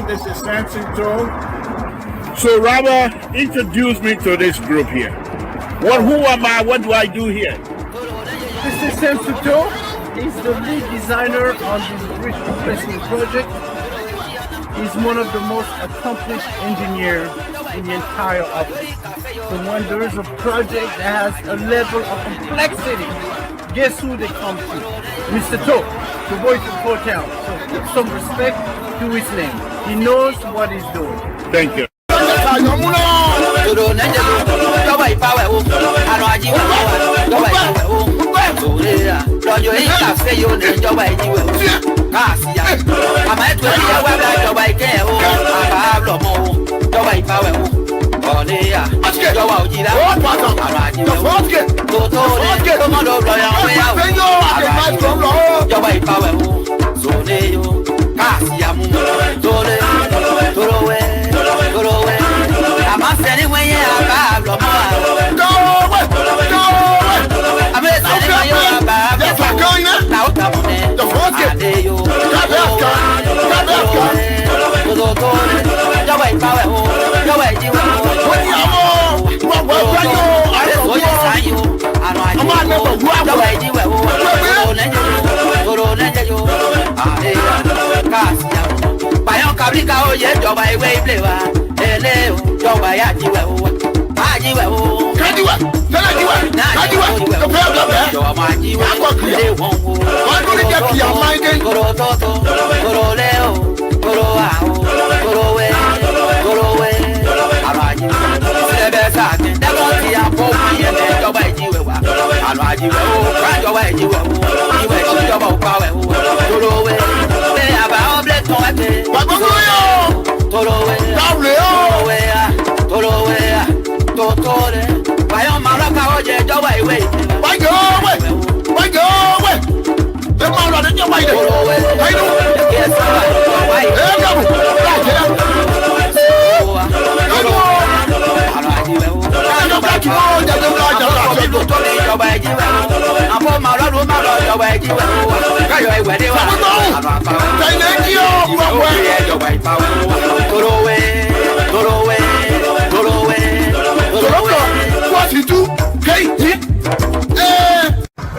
This is Samson. So Robert, introduce me to this group here. Who am I? What do I do here? Mr. Samson is the lead designer on this bridge replacement project. He's one of the most accomplished engineers in the entire office. So when there is a project that has a level of complexity, guess who they come to? Mr. To, the voice of Hotel. So give some respect to his name. He knows what he's doing. Thank you.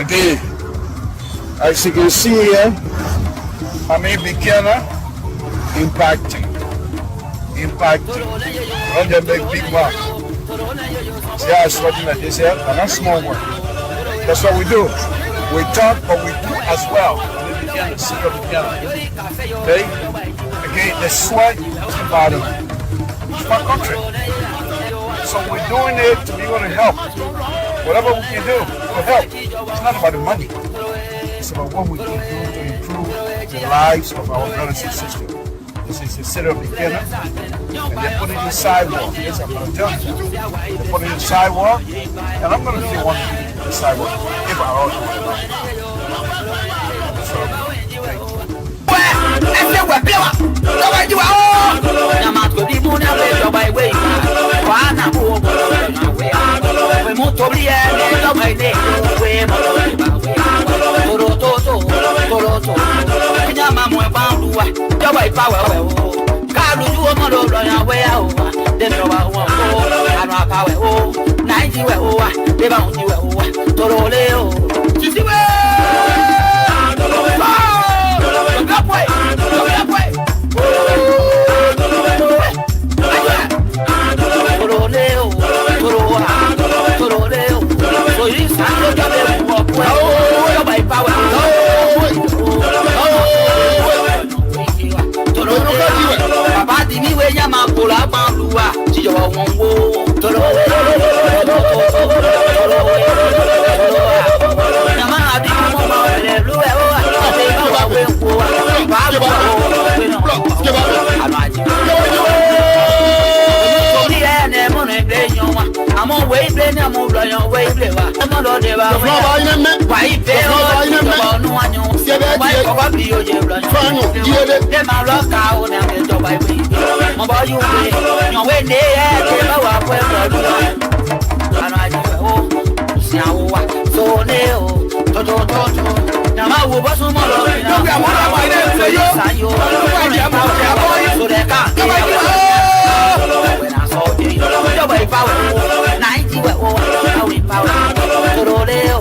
Okay, as you can see here, I'm a beginner impacting. Run the big mark. See how it's working like this here? And that's small work. That's what we do. We talk, but we do as well. Okay? Again, the sweat is the body. It's my country. So we're doing it to be able to help. Whatever we can do to help. It's not about the money. It's about what we can do to improve the lives of our brothers and sisters. This is the city of beginner, and they put it in the sidewalk. Yes, I'm going to tell you. They put it in the sidewalk, and I'm going to be the one to be the sidewalk if I also want to. So, thank you. Baba di mi we nya ma pola pa luwa ti yo won wo Toro we to toro we Nama adi mo ma le lu e o te ma wa we ko wa we no amaji Obi e ne mo ne ble yon wa amo we ble ne mo lo yon we ble wa mo do de ba we wa ibe o ba nu anyo wa ko ba bi o je lo de ma lo ka o na ke to ba bi mo ba yu we yon we ne e te ma wa ko lo lu amaji o si awo wa so ne o to na ma wo bo so mo lo na mo ra ba ile se yo so de ka when I saw you yo ba ipa wo 90 we o na we pa toro le o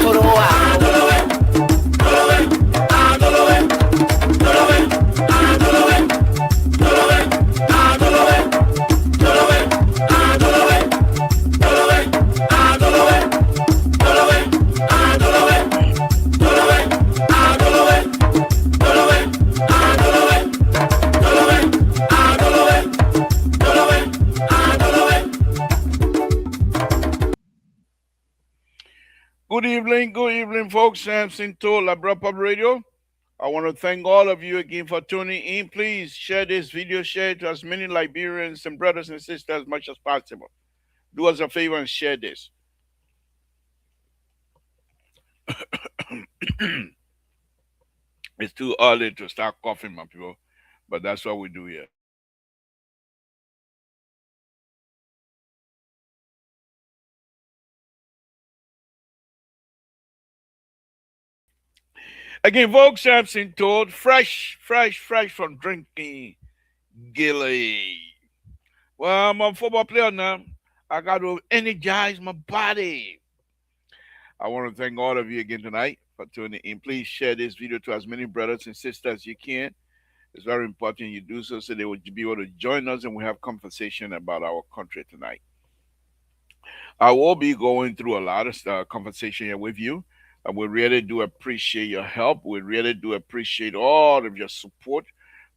toro a Good evening, folks. Samson to La Pub Radio. I want to thank all of you again for tuning in. Please share this video, share it to as many Liberians and brothers and sisters as much as possible. Do us a favor and share this. It's too early to start coughing, my people, but that's what we do here. Again, folks, Samson told, fresh from drinking Gilly. Well, I'm a football player now. I got to energize my body. I want to thank all of you again tonight for tuning in. Please share this video to as many brothers and sisters as you can. It's very important you do so they will be able to join us and we have conversation about our country tonight. I will be going through a lot of conversation here with you. And we really do appreciate your help. We really do appreciate all of your support.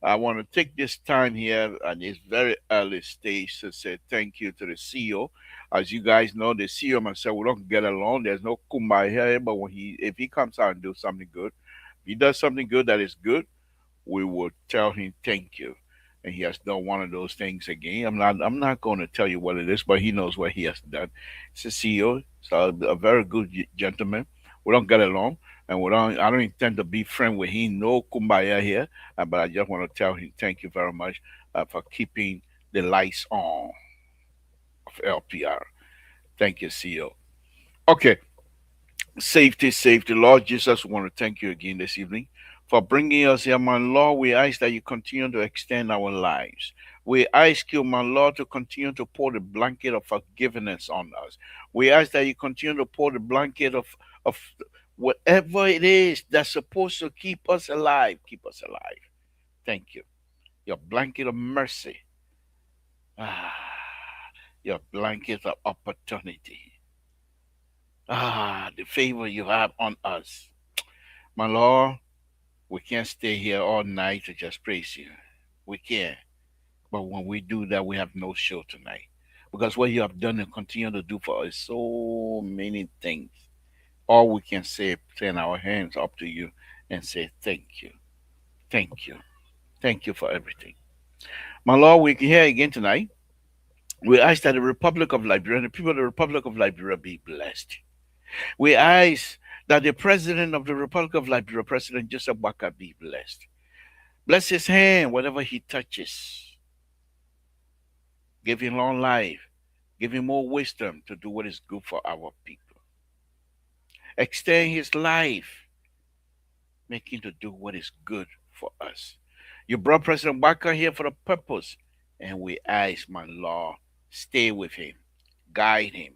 I want to take this time here at this very early stage to say thank you to the CEO. As you guys know, the CEO and myself, we don't get along. There's no kumbaya here, but if he comes out and do something good, if he does something good that is good, we will tell him thank you. And he has done one of those things again. I'm not going to tell you what it is, but he knows what he has done. It's a CEO, so a very good gentleman. We don't get along, and I don't intend to be friend with him. No kumbaya here, but I just want to tell him thank you very much for keeping the lights on of LPR. Thank you, CEO. Okay, safety. Lord Jesus, we want to thank you again this evening for bringing us here, my Lord. We ask that you continue to extend our lives. We ask you, my Lord, to continue to pour the blanket of forgiveness on us. We ask that you continue to pour the blanket of whatever it is that's supposed to keep us alive. Keep us alive. Thank you. Your blanket of mercy. Your blanket of opportunity. The favor you have on us. My Lord, we can't stay here all night to just praise you. We can't. But when we do that, we have no show tonight. Because what you have done and continue to do for us, so many things. All we can say, turn our hands up to you and say, thank you. Thank you. Thank you for everything. My Lord, we're here again tonight. We ask that the Republic of Liberia, the people of the Republic of Liberia be blessed. We ask that the President of the Republic of Liberia, President Joseph Baka, be blessed. Bless his hand, whatever he touches. Give him long life. Give him more wisdom to do what is good for our people. Extend his life. Make him to do what is good for us. You brought President Baka here for a purpose. And we ask, my Lord, stay with him. Guide him.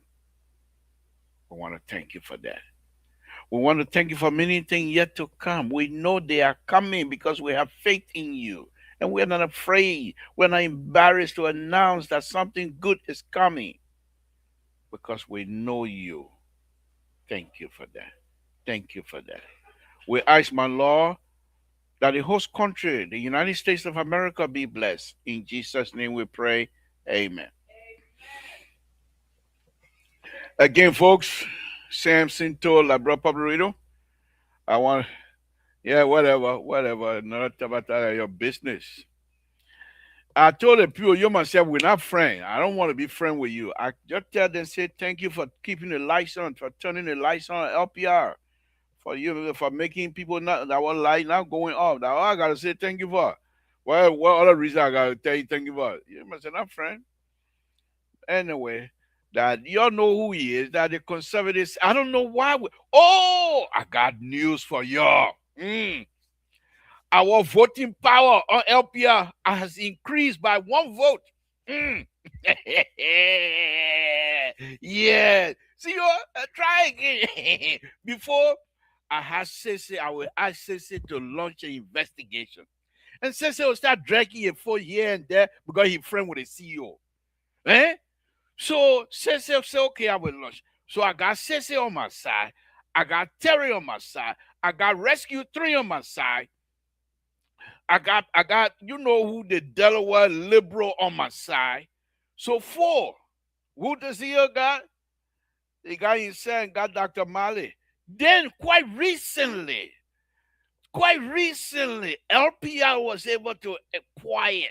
We want to thank you for that. We want to thank you for many things yet to come. We know they are coming because we have faith in you. And we're not afraid. We're not embarrassed to announce that something good is coming because we know you. Thank you for that. Thank you for that. We ask, my Lord, that the host country, the United States of America, be blessed. In Jesus' name we pray. Amen. Again, folks, Samson told La Bro Pablito, I want, yeah, whatever. Not about your business. I told the people, you myself, we're not friends. I don't want to be friends with you. I just tell them, say, thank you for keeping the lights on, for turning the lights on LPR, for you, for making people not, that one light not going off. That's all I got to say, thank you for. Well, what other reason I got to tell you, thank you for? You must say, not friend. Anyway, that y'all know who he is, that the conservatives, I don't know why. Oh, I got news for y'all. Our voting power on LPR has increased by 1 vote. Mm. Yeah. See, you try again. Before, I had Sese, I will ask Sese to launch an investigation. And Sese will start dragging it for here and there because he's friend with the CEO. Eh? So Sese say, okay, I will launch. So I got Sese on my side. I got Terry on my side. I got Rescue 3 on my side. I got, you know who, the Delaware liberal on my side. So 4. Who does he got? The guy inside got Dr. Mali. Then quite recently, LPR was able to acquire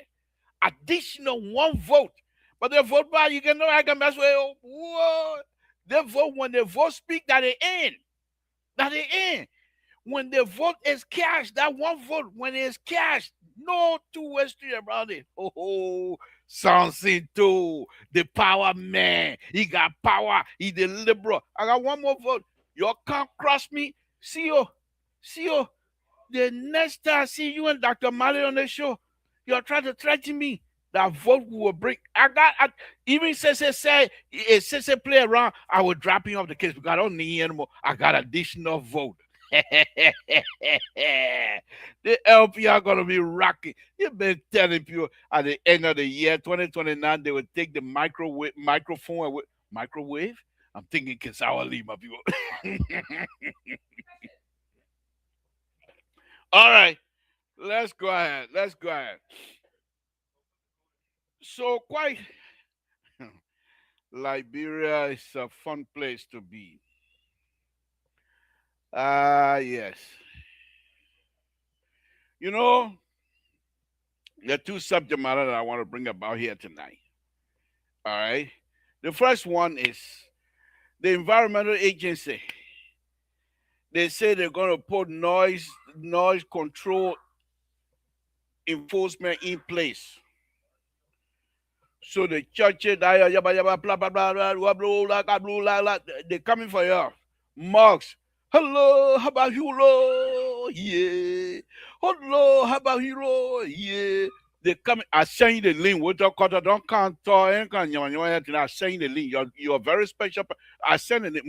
additional 1 vote. But the vote by you can know I can mess with what? They vote when the vote speak that they end. That they end. When the vote is cashed, that 1 vote, when it's cashed, no two-way street about it. Oh, Samson too, the power man. He got power. He the liberal. I got 1 more vote. You can't cross me. See you. The next time I see you and Dr. Mali on the show, you're trying to threaten me. That vote will break. Even say play around, I will drop him off the case because I don't need anymore. I got additional vote. The LPR gonna be rocking. You've been telling people at the end of the year, 2029, they will take the microphone away. Microwave? I'm thinking Kisawa Lima people. All right, let's go ahead. So quite Liberia is a fun place to be. Yes. You know, there are 2 subject matter that I want to bring about here tonight. All right. The first one is the environmental agency. They say they're going to put noise control enforcement in place. So the churches, blah blah blah, they're coming for you. Mosques, hello, how about you? Yeah. Hello, how about you? Yeah. They come. I send you the link. What you call don't count and I send you the link. You're very special. I send it.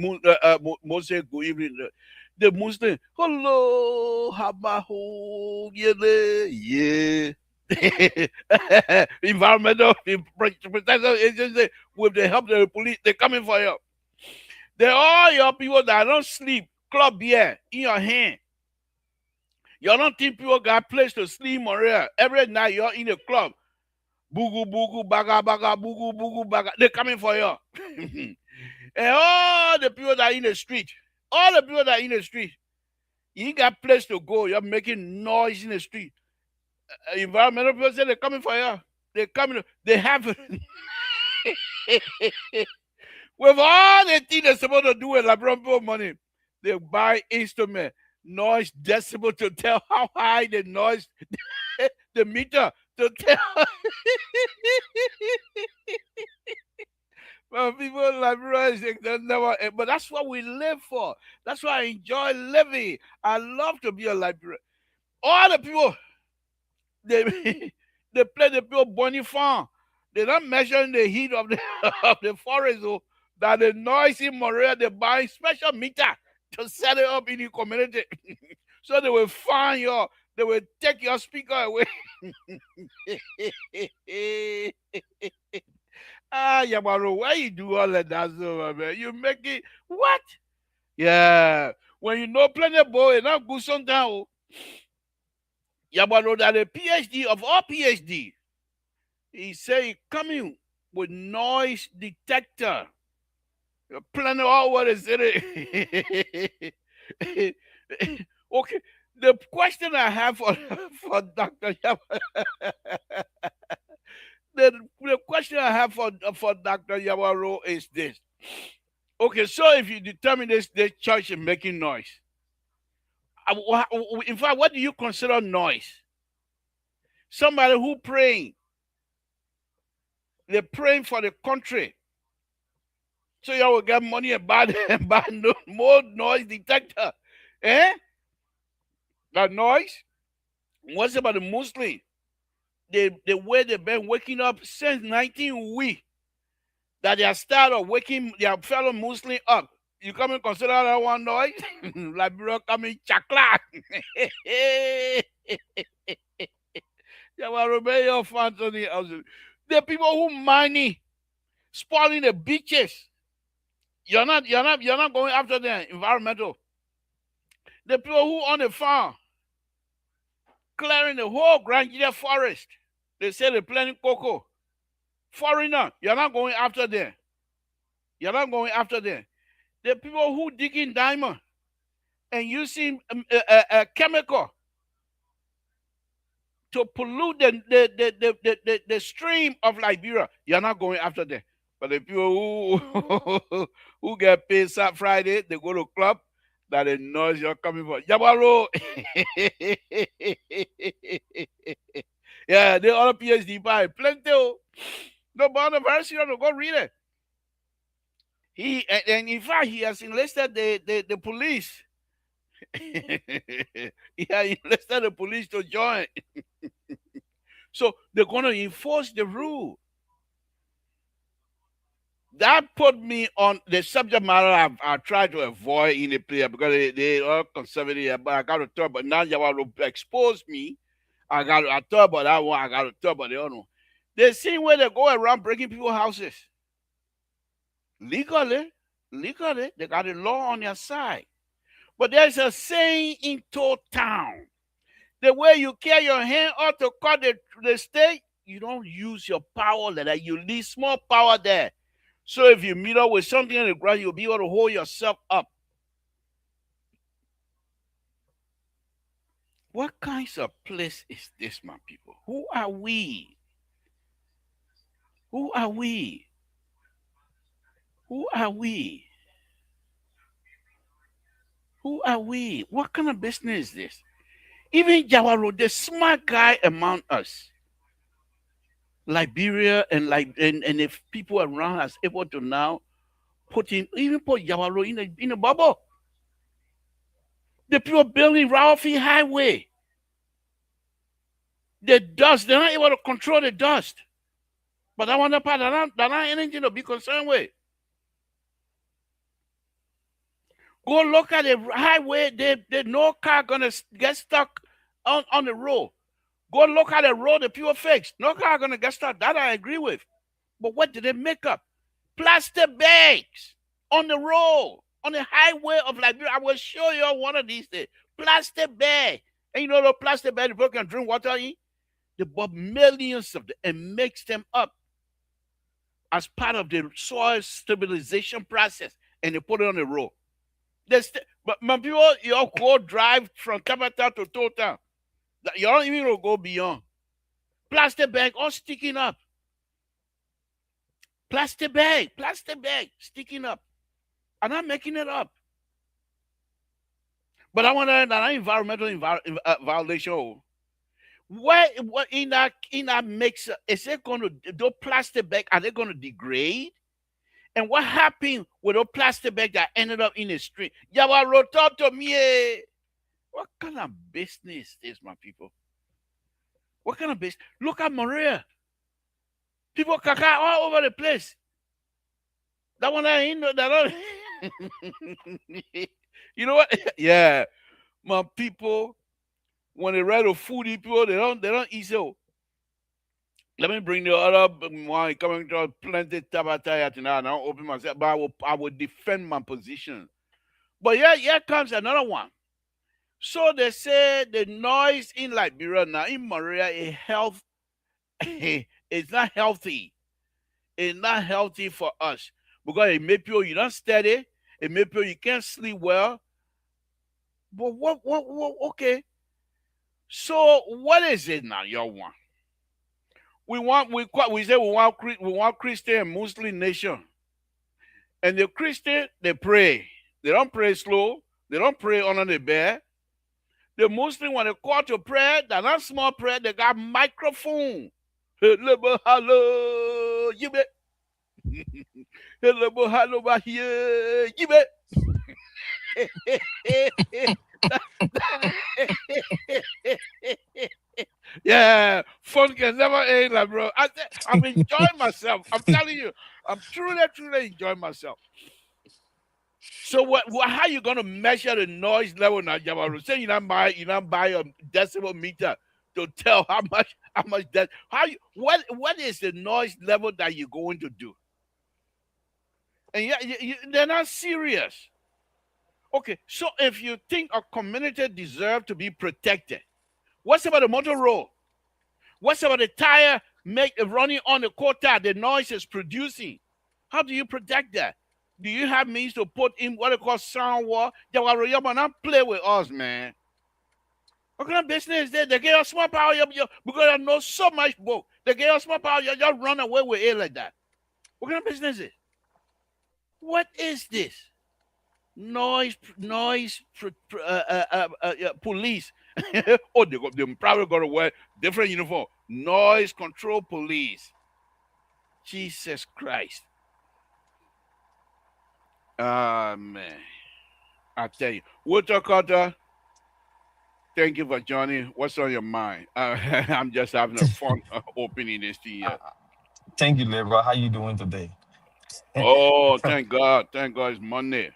Moses, good evening. The Muslim, hello, how about you? Yeah. Environmental protection agency with the help of the police, they're coming for you. They're all your people that don't sleep, club beer in your hand. You don't think people got place to sleep on here. Every night you're in the club. Boogie, baga, boogie, baga. They're coming for you. And all the people that are in the street, you ain't got place to go. You're making noise in the street. Environmental people say they're coming for you. They're coming. They have with all the things they're supposed to do with LeBron money, they buy instrument, noise decibel to tell how high the noise, the meter to tell. Well, people like never, but that's what we live for. That's why I enjoy living. I love to be a librarian. All the people, they they play the pure Bonnie farm. They're not measuring the heat of the of the forest. So that the noise in Montreal, they buy special meter to set it up in the community. So they will find they will take your speaker away. Yamaro, why you do all of that, so, man? You make it what? Yeah. When you know plenty boy, and not good sometimes. Yamaro, that a PhD of all PhD. He say coming with noise detector. Plenty all what is it? Okay. The question I have for for Dr. The question I have for Dr. Yawaro is this. Okay, so if you determine this church is making noise, in fact, what do you consider noise? Somebody who praying, they're praying for the country, so you will get money and buy and buy more noise detector, eh? That noise. What's about the Muslim? The way they've been waking up since 19 weeks, that they are started waking their fellow Muslim up. You come and consider that one noise? Like bro coming chakla. The people who mining, spoiling the beaches. You're not going after them. Environmental. The people who on the farm, clearing the whole Grandia forest. They say they're planting cocoa. Foreigner, you're not going after them. You're not going after them. The people who digging diamond and using a chemical to pollute the stream of Liberia, you're not going after them. But the people who get paid Friday, they go to club, that the noise you're coming for. Yabaro. Yeah, they all PhD by plenty. No, but the verse you go read it. And in fact he has enlisted the police. He has enlisted the police to join. So they're gonna enforce the rule. That put me on the subject matter I tried to avoid in the player because they are conservative, but I got to talk. But now you want to expose me. I thought about that one. I got to talk about the other one. They see where they go around breaking people's houses. Legally, they got the law on their side. But there's a saying in town. The way you carry your hand out to cut the stake, you don't use your power like that. You leave small power there. So if you meet up with something on the ground, you'll be able to hold yourself up. What kinds of place is this, my people? Who are we? Who are we? Who are we? Who are we? What kind of business is this? Even Jawaro, the smart guy among us, Liberia and if people around us able to now put Jawaro in a bubble. The people building Ralphie Highway. The dust, they're not able to control the dust. But that one part, they're not anything to be concerned with. Go look at the highway, there's no car gonna get stuck on the road. Go look at the road, the people fixed. No car gonna get stuck. That I agree with. But what did they make up? Plastic bags on the road, on the highway of Liberia. I will show you one of these days. Plastic bag. And you know the plastic bag people can drink water in? They bought millions of them and mix them up as part of the soil stabilization process, and they put it on the road. But my people, you all go drive from capital to total. You don't even go beyond. Plastic bag all sticking up. Plastic bag sticking up. I'm not making it up. But I want that environmental violation. What in that mixer is it going to? Those plastic bag, are they going to degrade? And what happened with those plastic bags that ended up in the street? Yawaro, talk to me. What kind of business is my people? What kind of business? Look at Maria. People caca all over the place. That one I ain't know that. You know what? Yeah, my people. When they read the foodie people, they don't eat so. Let me bring the other one coming to plenty tabata tonight. I'll open myself, but I will defend my position. But yeah, here comes another one. So they say the noise in Liberia now in Maria is it's not healthy. It's not healthy for us. because it make you not steady. It make you can't sleep well. But what? Okay. So what is it now, y'all want? We say we want Christian and Muslim nation, and the Christian they pray. They don't pray slow. They don't pray under the bed. The Muslim when they call to prayer, they're not small prayer. They got microphone. Hello, you bet. Hello, here, you bet. Yeah, fun can never end, like, bro. I'm enjoying myself. I'm telling you, I'm truly enjoying myself. So how you gonna measure the noise level now, Jabba? Say you not buy a decibel meter to tell how much that what is the noise level that you're going to do? And yeah, they're not serious. Okay, so if you think a community deserves to be protected, what's about the motor road? What's about the tire running on the quota the noise is producing? How do you protect that? Do you have means to put in what they call sound wall? They will not play with us, man. What kind of business is that? They get a small power because I know so much book. They get a small power, you just run away with it like that. What kind of business is it? What is this? Noise police. Oh, they probably got to wear different uniform. Noise control police. Jesus Christ. Man. I tell you. Walter Carter, thank you for joining. What's on your mind? I'm just having a fun opening this to you. Thank you, Lebra. How you doing today? Oh, thank God. Thank God it's Monday.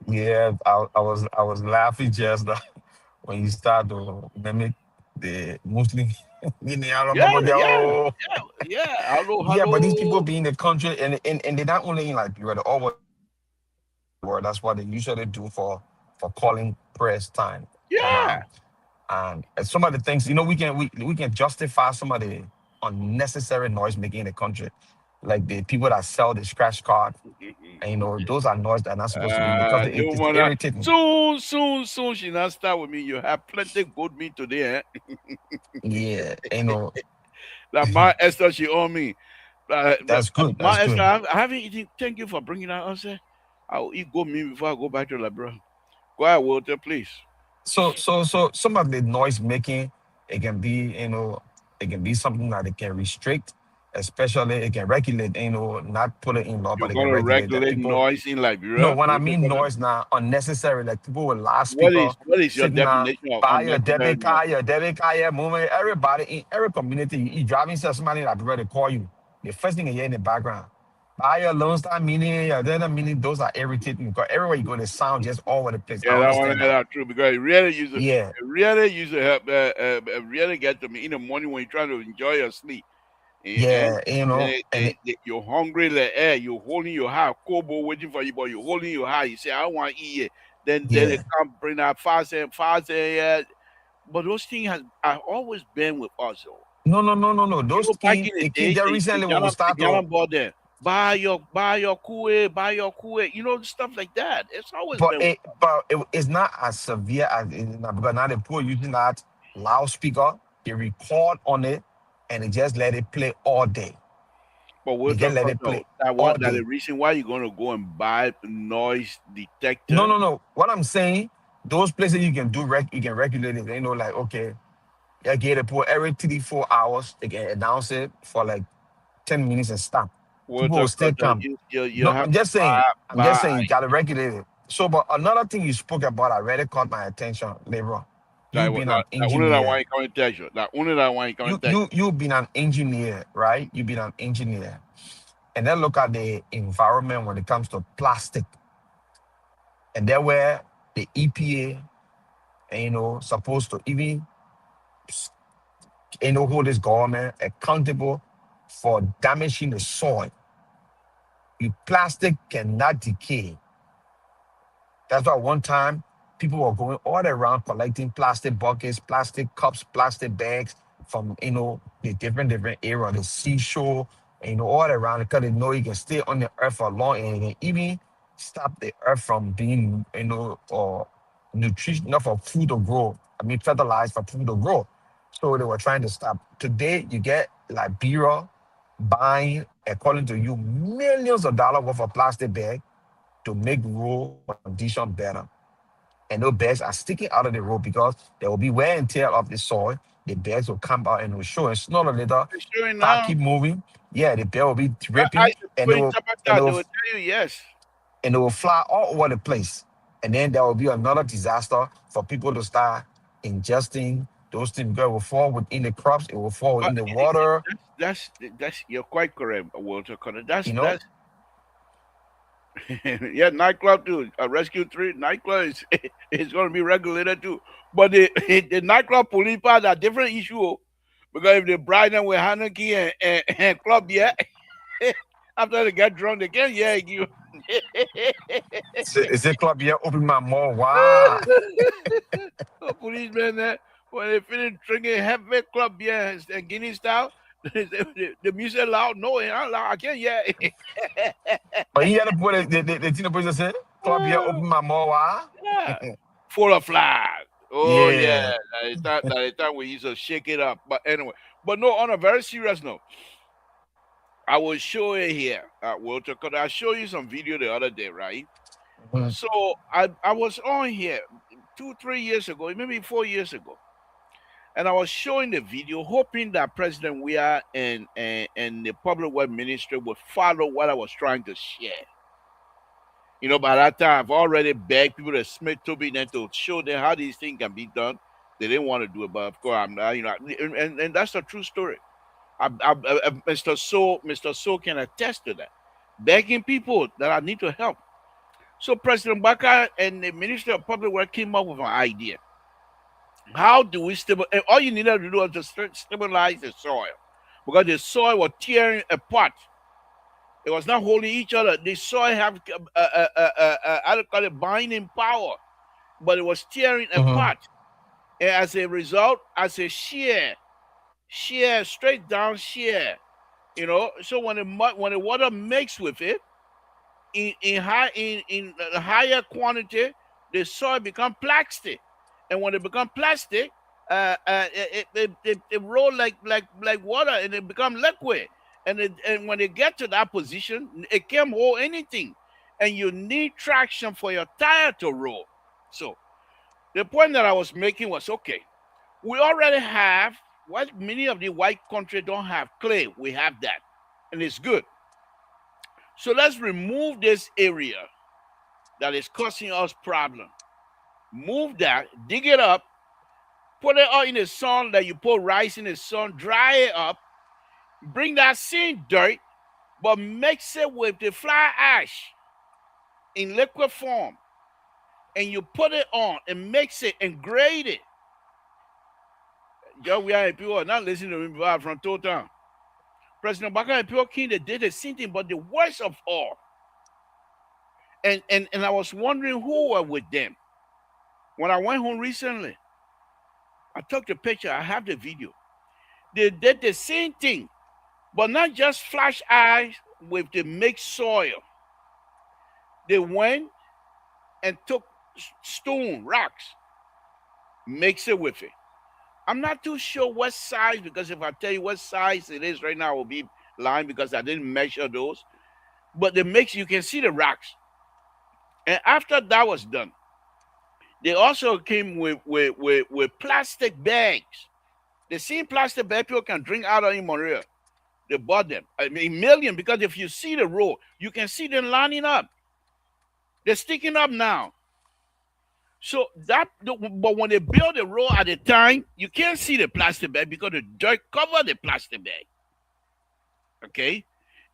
Yeah, I was laughing just when you start to mimic the Muslim. Yeah. Yeah, but these people Hello. be in the country and they're not only in Liberia, they're all over the world. That's what they usually do for calling prayers time. And Yeah. some of the things, we can justify some of the unnecessary noise making in the country. Like the people that sell the scratch card, and those are noise that are not supposed to be because You it's wanna irritating. soon she not start with me. You have plenty good meat today, eh? Yeah, Like my Esther, she owe me. that's good. That's My Esther, good. I haven't eaten. Thank you for bringing that answer. I'll eat go meat before I go back to bro. Go ahead, Walter, please. So some of the noise making, it can be, something that it can restrict, especially it can regulate, not put it in law, You're but it can gonna regulate that regulate people. noise in No, Liberia. when I mean noise now, unnecessary, like people with loudspeaker What is your sitting down, definition of buy unnecessary noise? your debit card, your moving. Everybody in every community, you driving, so somebody that prefer to call you. The first thing you hear in the background, buy your loan star meaning, your data meaning, those are irritating because everywhere you go, the sound just all over the place. I Yeah, that one is understand that. that true because Yeah, it really use to help it really get to me in the morning when you're trying to enjoy your sleep. And yeah, then and you're hungry like you're holding your heart, Kobo waiting for you, but you're holding your heart. You say, I want to eat it. Then they yeah. come bring that fast but those things have always been with us though. No. Those Back things, in the it came day, there recently when we the start to. gallon bought there. Buy your kue, stuff like that. It's always But been with it's not as severe as because now the poor using that loudspeaker, they record on it, and they just let it play all day. But They we'll just talk let about it play all that the day. reason why you're gonna go and buy noise No, detector. no. What I'm saying, those places you can you can regulate it. Like okay, you get the poor every 3 4 hours. They can announce it for like 10 minutes and stop. We'll People will talk still about that. come. You No, have I'm to just saying. I'm just buy. saying you gotta regulate it. So, but another thing you spoke about, I really caught my attention, Lebron. You being an That only that one engineer, you coming text you. That only that one you coming text you been an engineer, right? You been an engineer, and then look at the environment when it comes to plastic, and there where the EPA, and, supposed to even hold this government accountable for damaging the soil. The plastic cannot decay. That's why one time people were going all around collecting plastic buckets, plastic cups, plastic bags from the different area, the seashore, and all around because they know it can stay on the earth for long and it can even stop the earth from being, or nutrition, not for food to grow. I mean, fertilized for food to grow. So they were trying to stop. Today, you get Liberia buying, according to you, millions of dollars worth of plastic bag to make road condition better. And those bags are sticking out of the road because there will be wear and tear of the soil. The bags will come out and will show. And sooner or later, It's showing car now. keep moving. Yeah, the bag will be I dripping, and it put in will and it Tabata, they will will tell you yes. and it will fly all over the place. And then there will be another disaster for people to start ingesting those things because it will fall within the crops, it will fall But within the water, that's you're quite correct, Walter Connor. you know. That's yeah, nightclub too. Rescue 3 nightclub is is going to be regulated too. But the the nightclub police part are different issue, because if they bribe them with Hanukkah and club, yeah, after they get drunk, they can't yeah you. It's a club here, open my mouth. Wow. Oh, policemen there, when they finish drinking heavy club beer and Guinea style, the music loud, no, it not loud. I can't hear. But he had to put the thing the person said, club here, open my mouth. Wow. Yeah. Full of flag. Oh yeah, Yeah. that is time we used to shake it up. But anyway, but no, on a very serious note, I will show it here, Walter, because I showed you some video the other day, right? Mhm. So I was on here 2-3 years ago, maybe 4 years ago, and I was showing the video, hoping that President Weah and the Public Works Ministry would follow what I was trying to share. By that time, I've already begged people to submit to me and to show them how these things can be done. They didn't want to do it, but of course, I'm not, and that's a true story. Mr. So can attest to that. Begging people that I need to help. So President Baka and the Ministry of Public Works came up with an idea. How do we stabilize? And all you needed to do was to stabilize the soil, because the soil was tearing apart. It was not holding each other. The soil have I don't call it binding power, but it was tearing Mhm. apart. And as a result, as a shear, straight down shear, So when the water mixed with it in higher quantity, the soil become plastic, and when it become plastic, it roll like water, and it become liquid. And when they get to that position, it can't hold anything, and you need traction for your tire to roll. So the point that I was making was, okay, we already have what many of the white countries don't have, clay. We have that, and it's good. So let's remove this area that is causing us problem. Move that, dig it up, put it out in the sun, that you put rice in the sun, dry it up, bring that same dirt, but mix it with the fly ash in liquid form, and you put it on and mix it and grade it. Joe, we are people are not listening to me from Total. President Baka and Pure King, they did the same thing, but the worst of all. And I was wondering who were with them. When I went home recently, I took the picture, I have the video. They did the same thing, but not just flash eyes with the mixed soil. They went and took stone, rocks, mix it with it. I'm not too sure what size, because if I tell you what size it is right now, I will be lying because I didn't measure those. But the mix, you can see the rocks. And after that was done, they also came with plastic bags. The same plastic bag people can drink out of in Montreal. They bought them. I mean, million, because if you see the row, you can see them lining up. They're sticking up now. So but when they build the road at the time, you can't see the plastic bag because the dirt covered the plastic bag. Okay?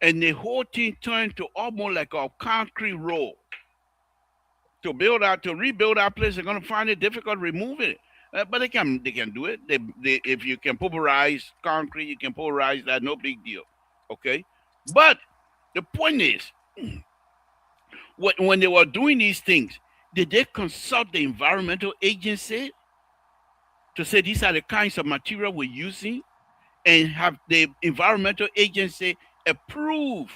And the whole thing turned to almost like a concrete road. To rebuild that place, they're gonna find it difficult removing it. But they can do it. If you can pulverize concrete, you can pulverize that, no big deal. Okay? But the point is, when they were doing these things, did they consult the environmental agency to say these are the kinds of material we're using, and have the environmental agency approve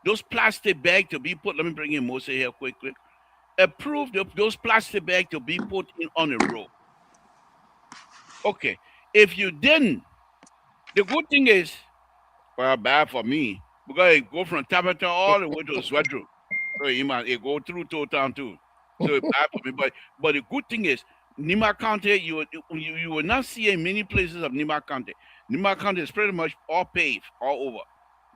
those plastic bags to be put. Let me bring in Moses here quickly. Approve those plastic bags to be put in on the road. Okay, if you didn't, the good thing is, well, bad for me because it go from Tabata all the way to Swedru. So it go through Town too. So it's bad for me. But the good thing is, Nima County, you will not see in many places of Nima County. Nima County is pretty much all paved all over.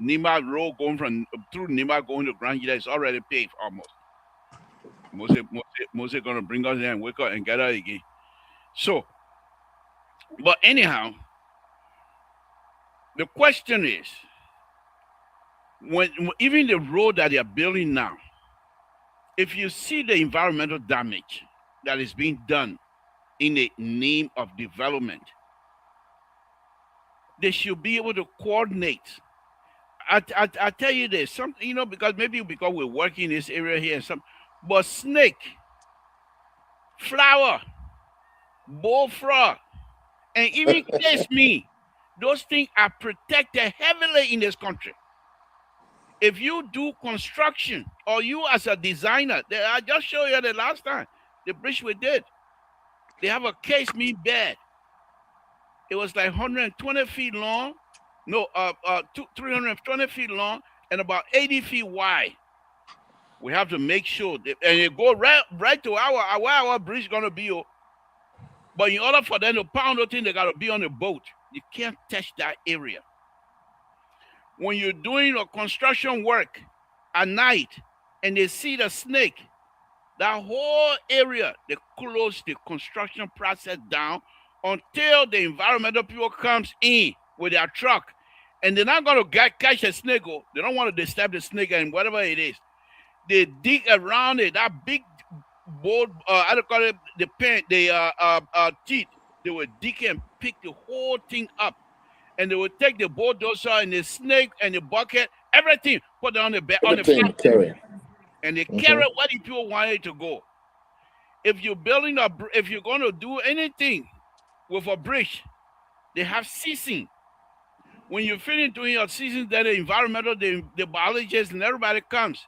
Nima Road going from through Nima going to Grand Gila is already paved almost. Moses gonna bring us there and wake up and get out again. So, but anyhow, the question is, when even the road that they are building now, if you see the environmental damage that is being done in the name of development, they should be able to coordinate. I tell you this, something, because we're working in this area here, but snake, flower, bullfrog, and even kiss me, those things are protected heavily in this country. If you do construction, or you as a designer, I just showed you the last time, the bridge we did, they have a case me bed. It was like 120 feet long, 320 feet long, and about 80 feet wide. We have to make sure that, and it go right to our bridge gonna be. But in order for them to pound the thing, they gotta be on a boat. You can't touch that area. When you're doing a construction work at night and they see the snake, that whole area, they close the construction process down until the environmental people comes in with their truck. And they're not going to catch a snake. They don't want to disturb the snake and whatever it is. They dig around it, that big board, I don't call it the pen, the teeth. They will dig and pick the whole thing up. And they will take the bulldozer and the snake and the bucket, everything, put it on the carry. And they carry where the people want it to go. If you're if you're going to do anything with a bridge, they have season. When you finish doing your season, then the environmental, the biologists and everybody comes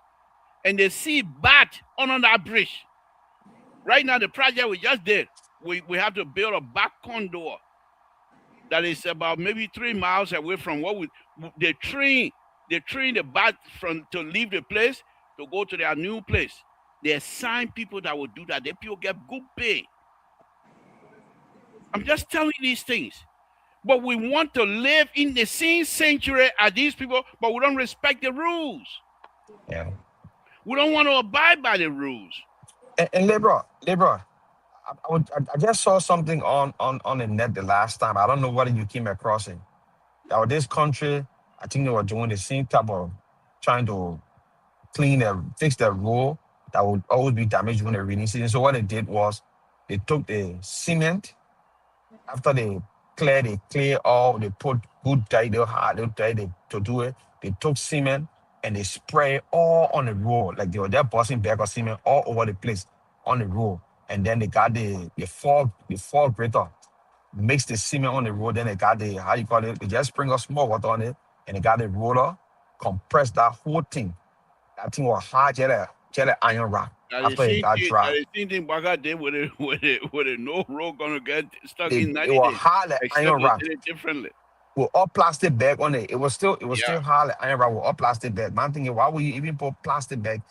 and they see bat on that bridge. Right now, the project we just did, we have to build a back condor that is about maybe 3 miles away from they train the bat to leave the place to go to their new place. They assign people that will do that. The people get good pay. I'm just telling you these things. But we want to live in the same sanctuary as these people, but we don't respect the rules. Yeah. We don't want to abide by the rules. And Libra, I just saw something on the net the last time. I don't know whether you came across it. Now, this country, I think they were doing the same type of trying to fix the road that would always be damaged when the rainy season. So what they did was they took the cement after they clear all, they put good dye, to do it. They took cement and they spray all on the road, like they were there busting bag of cement all over the place on the road. And then they got the fog grater, mix the cement on the road. Then they got the, how you call it? They just sprinkle small water on it, and they got the roller, compress that whole thing. That thing was hard, jelly iron rock. After it got dry. The same thing Baga did with it, no road gonna get stuck in 90 days. It was days. hard like iron rock. Did it differently. With all plastic bag on it. It was still hard like iron rock with all plastic bag. Man, thinking, why would you even put plastic bag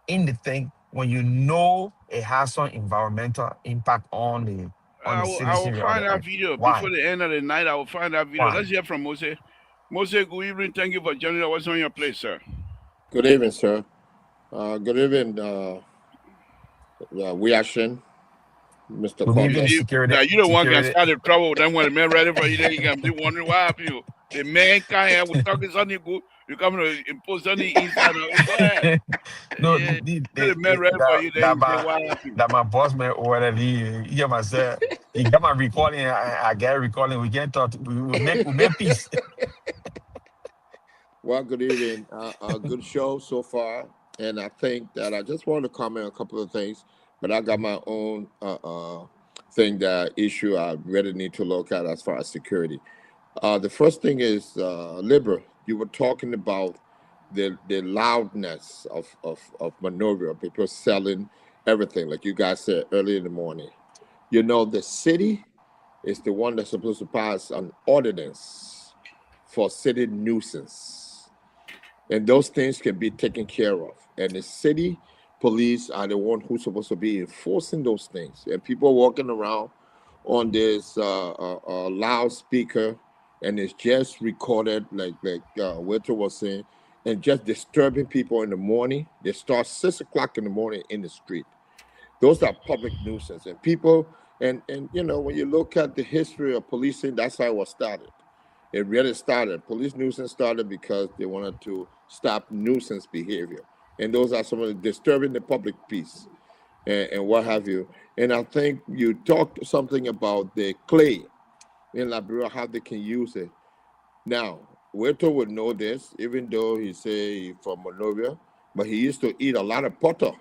in the thing when you know it has some environmental impact on the I will find that video before the end of the night. I will find that video. Let's hear from Mose. Mose, good evening. Thank you for joining us. What's on your plate, sir? Good evening, sir. Good evening, Weashin, Mr. Coleman. Security. You don't want to start the trouble with them when the man ready for you. Then you can be wondering why happened. The man can't have we talking something good. You come to impose something inside. No, the man ready for you. Then that my boss man or whatever he myself. He got my recording. I get recording. We can't talk. We make peace. Well, good evening. A good show so far. And I think that I just want to comment on a couple of things, but I got my own issue I really need to look at as far as security. The first thing is Libra. You were talking about the loudness of Monrovia, people selling everything, like you guys said early in the morning. You know, the city is the one that's supposed to pass an ordinance for city nuisance, and those things can be taken care of. And the city police are the one who's supposed to be enforcing those things. And people walking around on this loudspeaker, and it's just recorded, like Winter was saying, and just disturbing people in the morning. They start 6 o'clock in the morning in the street. Those are public nuisance, and people, and you know, when you look at the history of policing, that's how it was started. It really started. Police nuisance started because they wanted to stop nuisance behavior. And those are some of the disturbing the public peace and what have you. And I think you talked something about the clay in Liberia, how they can use it. Now, Weto would know this, even though he say he from Monrovia, but he used to eat a lot of potter.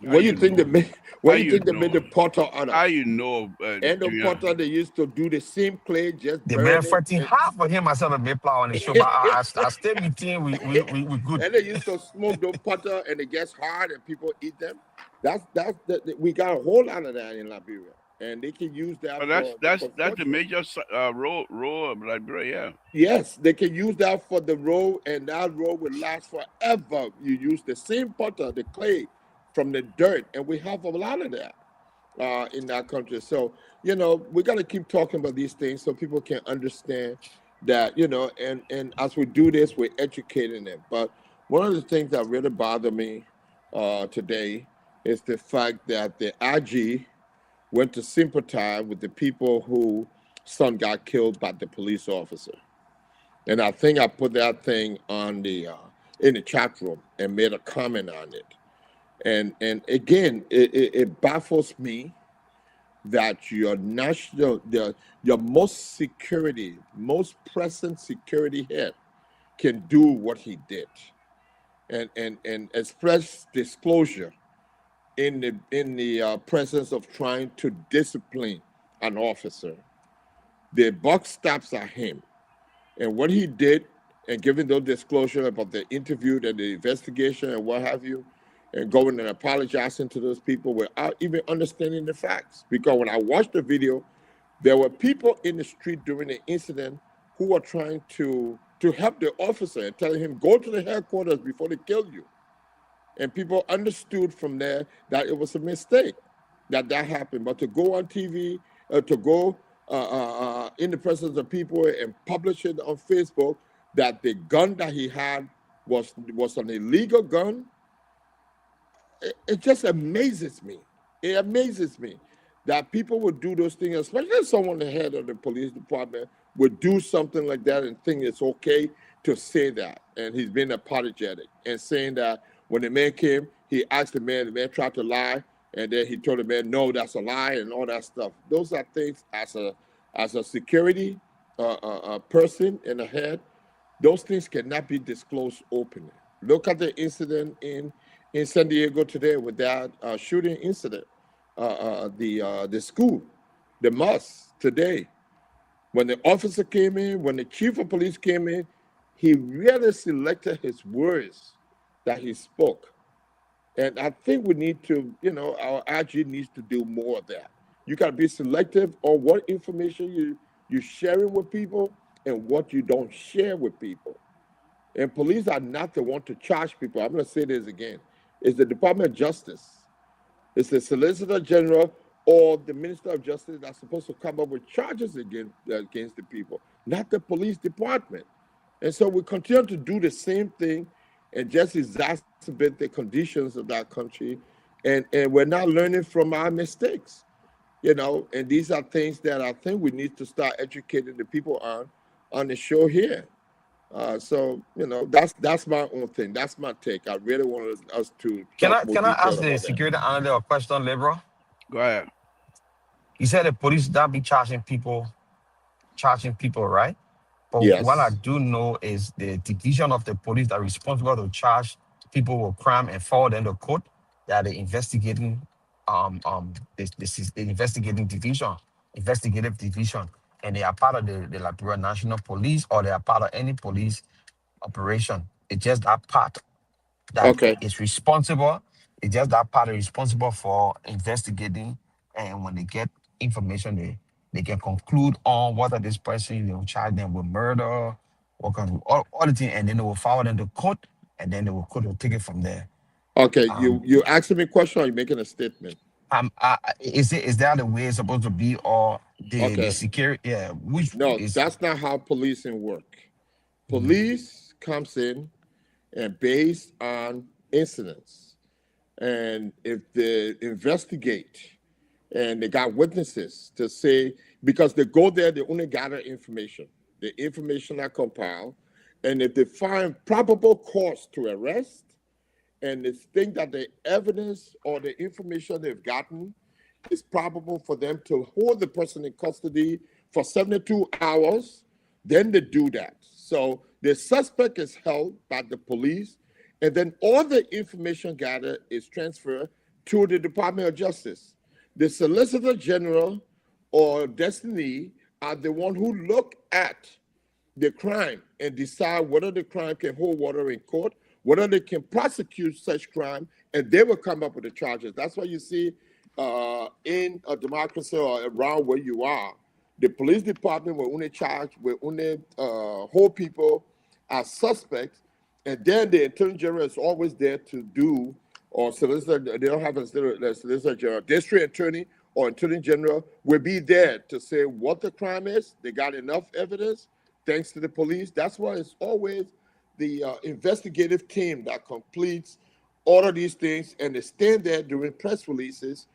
How What do you you think they know? made? How What do you you think they made the know? potter out How of? you know? And the Junior? potter, they used to do the same clay, just The man burn it, fighting hard for him myself a Mayflower on the show, but I stay with him. We good. and they used to smoke the potter, and it gets hard, and people eat them. We got a whole lot of that in Liberia, and they can use that But for the that's the construction. major role of Liberia. Yes, they can use that for the road, and that road will last forever. You use the same potter, the clay from the dirt, and we have a lot of that in that country. So, you know, we got to keep talking about these things so people can understand that, you know, and as we do this, we're educating them. But one of the things that really bother me today is the fact that the IG went to sympathize with the people who son got killed by the police officer. And I think I put that thing on the in the chat room and made a comment on it. And again, it baffles me that your national, your most present security head can do what he did, and express disclosure in the presence of trying to discipline an officer. The buck stops at him, and what he did, and giving those disclosure about the interview and the investigation and what have you, and going and apologizing to those people without even understanding the facts. Because when I watched the video, there were people in the street during the incident who were trying to help the officer and telling him, go to the headquarters before they kill you. And people understood from there that it was a mistake that happened. But to go on TV, to go in the presence of people and publish it on Facebook that the gun that he had was an illegal gun, it just amazes me. It amazes me that people would do those things, especially if someone the head of the police department would do something like that and think it's okay to say that. And he's being apologetic and saying that when the man came, he asked the man tried to lie, and then he told the man, no, that's a lie, and all that stuff. Those are things as a security person in the head, those things cannot be disclosed openly. Look at the incident in San Diego today with that shooting incident, the school, the mosque today. When the officer came in, when the chief of police came in, he really selected his words that he spoke. And I think we need to, our IG needs to do more of that. You got to be selective on what information you sharing with people and what you don't share with people. And police are not the one to charge people. I'm going to say this again. It's the Department of Justice. It's the Solicitor General or the Minister of Justice that's supposed to come up with charges against the people, not the police department. And so we continue to do the same thing and just exacerbate the conditions of that country. And we're not learning from our mistakes, and these are things that I think we need to start educating the people on the show here. So that's my own thing. That's my take. I really wanted us to Can talk I more can I detail ask the about that. security analyst a question, Libra? Go ahead. You said the police don't be charging people, right? But what I Yes. do know is the division of the police that are responsible to charge people with crime and forward them to court. They are the investigating this is the investigative division. and they are part of the Liberia National Police, or they are part of any police operation. It's just that part that Okay. is responsible. It's just that part is responsible for investigating, and when they get information, they can conclude on whether this person, they will charge them with murder, or all the thing, and then they will forward them to court, and then court will take it from there. Okay. Um, You asking me a question, or you making a statement? is that the way it's supposed to be, or the Okay. security? Yeah, which No, is that's not how policing work. Mhm. Police comes in and based on incidents, and if they investigate and they got witnesses to say, because they go there, they only gather information. The information are compiled, and if they find probable cause to arrest, and they think that the evidence or the information they've gotten is probable for them to hold the person in custody for 72 hours, then they do that. So the suspect is held by the police, and then all the information gathered is transferred to the Department of Justice. The Solicitor General or Destiny are the one who look at the crime and decide whether the crime can hold water in court, whether they can prosecute such crime, and they will come up with the charges. That's why you see in a democracy or around where you are, the police department will only charge, will only hold people as suspects, and then the attorney general is always there to do, or solicitor, they don't have a solicitor general, district attorney or attorney general will be there to say what the crime is. They got enough evidence, thanks to the police. That's why it's always the investigative team that completes all of these things, and they stand there during press releases,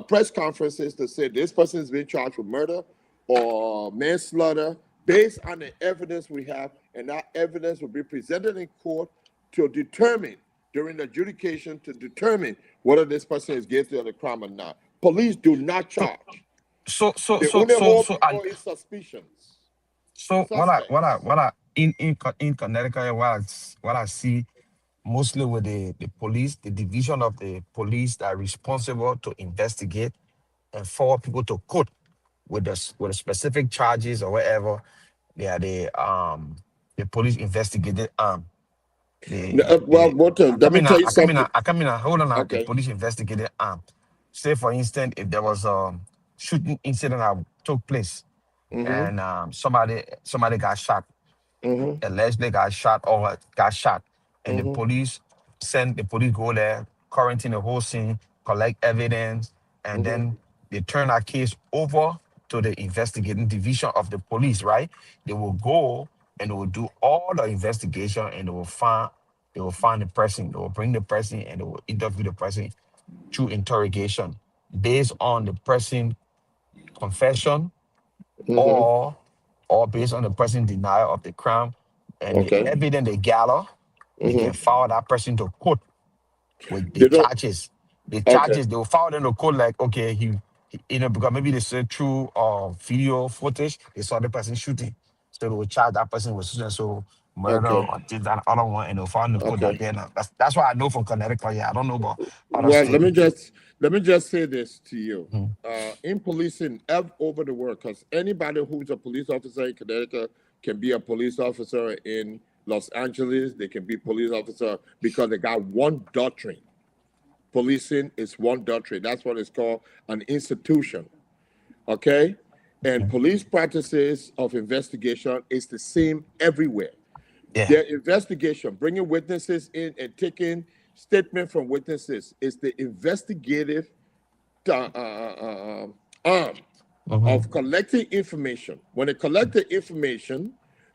press conferences to say this person is being charged with murder or manslaughter based on the evidence we have, and that evidence will be presented in court to determine, during adjudication, to determine whether this person is guilty of the crime or not. Police do not so charge. so so They so only so hold so I, people in suspicions, so suspects. what I in Connecticut, what I see mostly with the police, the division of the police that are responsible to investigate and forward people to court with the specific charges or whatever. They are the police investigated Well, the Walter, let me tell you something. I come in hold on now, the Okay. police investigated say for instance, if there was a shooting incident that took place, Mm-hmm. and somebody got shot, Mm-hmm. allegedly got shot, and Mm-hmm. the police go there, quarantine the whole scene, collect evidence, and Mm-hmm. then they turn that case over to the investigating division of the police, right? They will go and they will do all the investigation, and they will find the person, they will bring the person, and they will interview the person through interrogation based on the person confession, Mm-hmm. or based on the person's denial of the crime, and the Okay. evidence they gather, they can Mm-hmm. file that person to court with the They don't. charges. The Okay. charges, they will file them to court like, okay, because maybe they said through video footage, they saw the person shooting. So they will charge that person with so murder Okay. or this, that, other one, and they'll file in the court that Okay. day. Now. That's why I know from Connecticut. Yeah, I don't know about other Well, states. let me just say this to you. Mhm. In policing over the world, because anybody who's a police officer in Connecticut can be a police officer in Los Angeles. They can be police officer because they got one doctrine. Policing is one doctrine. That's what it's called, an institution. Okay? And police practices of investigation is the same everywhere. Yeah. Their investigation, bringing witnesses in and taking statement from witnesses, is the investigative arm of collecting information. When they collect the information,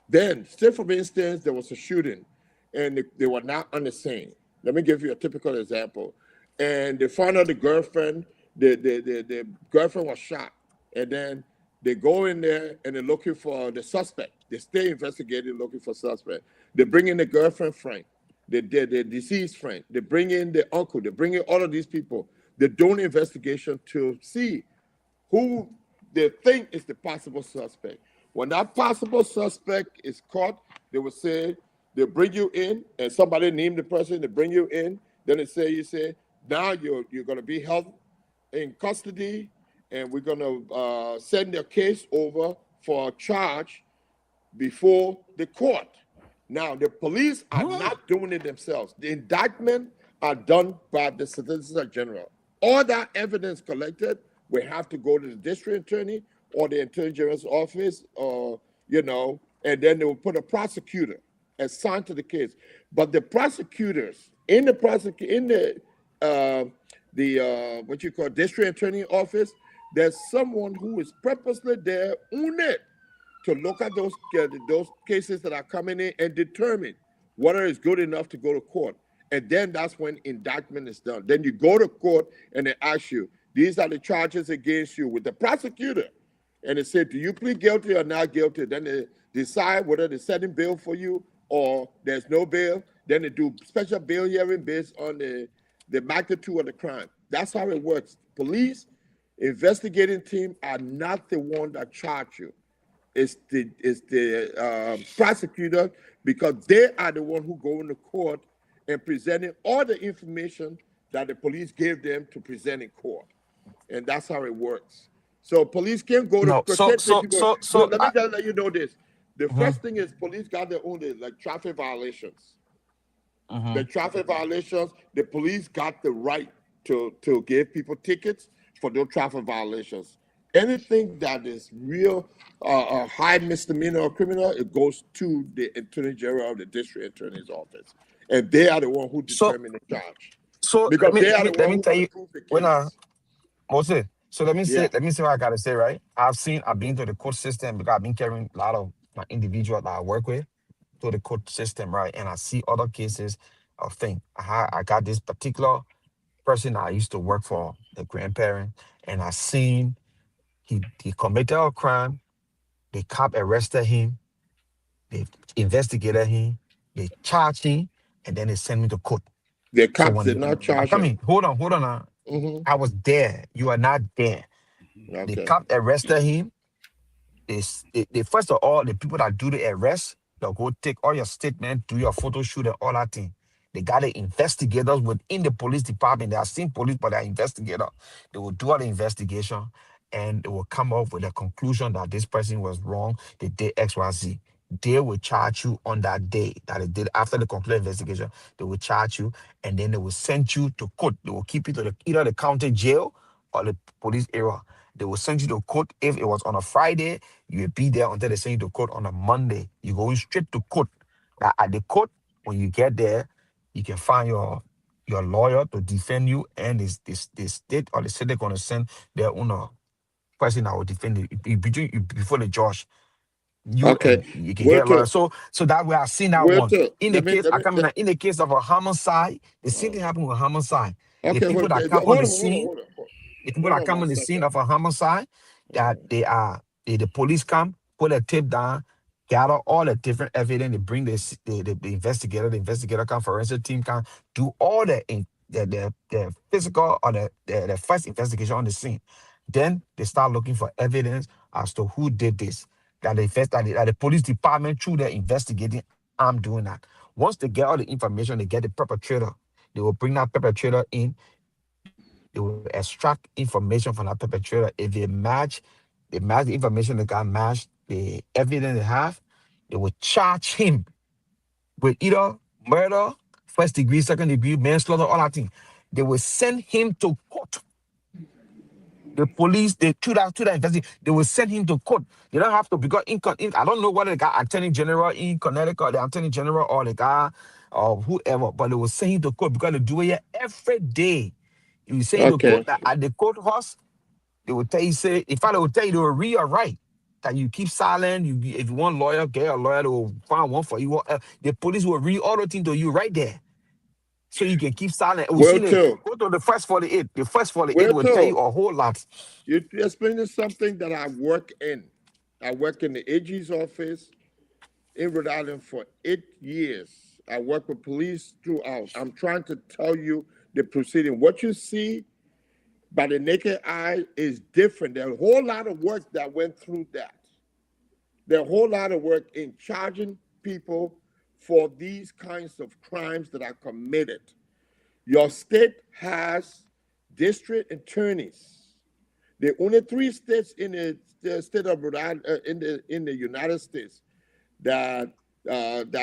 then, say for instance, there was a shooting and they were not on the scene. Let me give you a typical example. And they found out the girlfriend, the girlfriend was shot. And then they go in there and they're looking for the suspect. They stay investigating, looking for suspect. They bring in the girlfriend friend, the deceased friend. They bring in the uncle. They bring in all of these people. They do an investigation to see who they think is the possible suspect. When that possible suspect is caught, they will say, they bring you in, and somebody name the person, they bring you in, then you say, now you're going to be held in custody, and we're going to send your case over for a charge before the court. Now, the police are not doing it themselves. The indictment are done by the Solicitor General. All that evidence collected will have to go to the district attorney or the attorney general's office, or and then they will put a prosecutor assigned to the case. But the prosecutors in the what you call district attorney office, there's someone who is purposely there on it to look at those cases that are coming in and determine whether it's good enough to go to court. And then that's when indictment is done. Then you go to court and they ask you, these are the charges against you with the prosecutor. And they say, do you plead guilty or not guilty? Then they decide whether they're setting bail for you or there's no bail. Then they do special bail hearing based on the magnitude of the crime. That's how it works. Police investigating team are not the one that charge you. It's the prosecutor, because they are the one who go into court and presenting all the information that the police gave them to present in court. And that's how it works. So police can't go to No, so let me just let you know this. The first thing is police got their own like traffic violations. The traffic violations, the police got the right to give people tickets for those traffic violations. Anything that is real high misdemeanor or criminal, it goes to the attorney general of the district attorney's office, and they are the one who determine the charge. So Because let they are the me one tell who you approve the when case. Moses. So let me Yeah. say what I gotta say, right? I've been to the court system because I've been carrying a lot of my individuals that I work with to the court system, right? And I see other cases of things. I got this particular person that I used to work for, the grandparent, and I seen he committed a crime. The cop arrested him. They investigated him. They charged him, and then they sent me to court. The So cops when did not I charge come him. in, hold on now. I was there. You are not there. The Okay. cop arrested him. They first of all, the people that do the arrest, they'll go take all your statement, do your photo shoot and all that thing. They got the investigators within the police department. They are seen police, but they're investigators. They will do all the investigation and they will come up with a conclusion that this person was wrong. They did XYZ. They will charge you on that day that they did after the concluded investigation. They will charge you and then they will send you to court. They will keep you to either the county jail or the police area. They will send you to court. If it was on a Friday, you will be there until they send you to court on a Monday. You go straight to court. Now, at the court, when you get there, you can find your lawyer to defend you, and the state or the city going to send their own person that will defend you before the judge. You Okay. and you can Where get a lawyer. to? So that way I've seen that Where one. to? In the case, I come in the case of a homicide, the same thing happened with homicide. The Okay. people Hold that on. come on the scene, the people Hold that on come one on the scene second. of a homicide, that the police come, put a tape down, gather all the different evidence, they bring the investigator come, forensic team come, do all the physical or the first investigation on the scene. Then they start looking for evidence as to who did this. That the police department, through their investigating arm, doing that. Once they get all the information, they get the perpetrator. They will bring that perpetrator in. They will extract information from that perpetrator. If they match the information they got matched, the evidence they have, they will charge him with either murder, first degree, second degree, manslaughter, all that thing. They will send him to court. The police, to that investigation, they will send him to court. They don't have to, because I don't know whether they got attorney general in Connecticut, the attorney general, or the guy or whoever, but they will send him to court because they do it here every day. You say to Okay. court at the courthouse, they will tell you, say, in fact, they will tell you, they will read your right. That you keep silent. If you want a lawyer, get a lawyer, they will find one for you. The police will read all the things to you right there. So you can keep silent. We Where see it. to? Go to the first 48. The first 48 Where will tell you to? a whole lot. You're explaining something that I work in. I work in the AG's office in Rhode Island for 8 years. I work with police throughout. I'm trying to tell you the proceeding. What you see by the naked eye is different. There's a whole lot of work that went through that. There's a whole lot of work in charging people for these kinds of crimes that are committed. Your state has district attorneys The only 3 states in the state of Rhode Island, in the United States that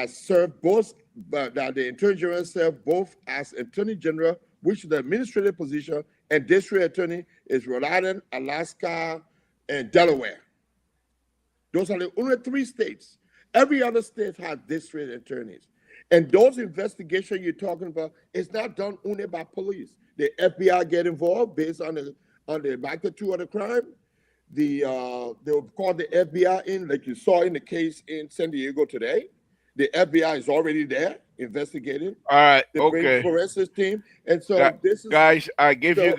serve both, but that the Attorney General serve both as Attorney General, which is the administrative position, and District Attorney is Rhode Island, Alaska, and Delaware. Those are the only 3 states. Every other state has district attorneys. And those investigations you're talking about is not done only by police. The FBI get involved based on the magnitude of the crime. They'll call the FBI in, like you saw in the case in San Diego today. The FBI is already there investigating. All right. The bring forensics team. And so this is, guys, I gave you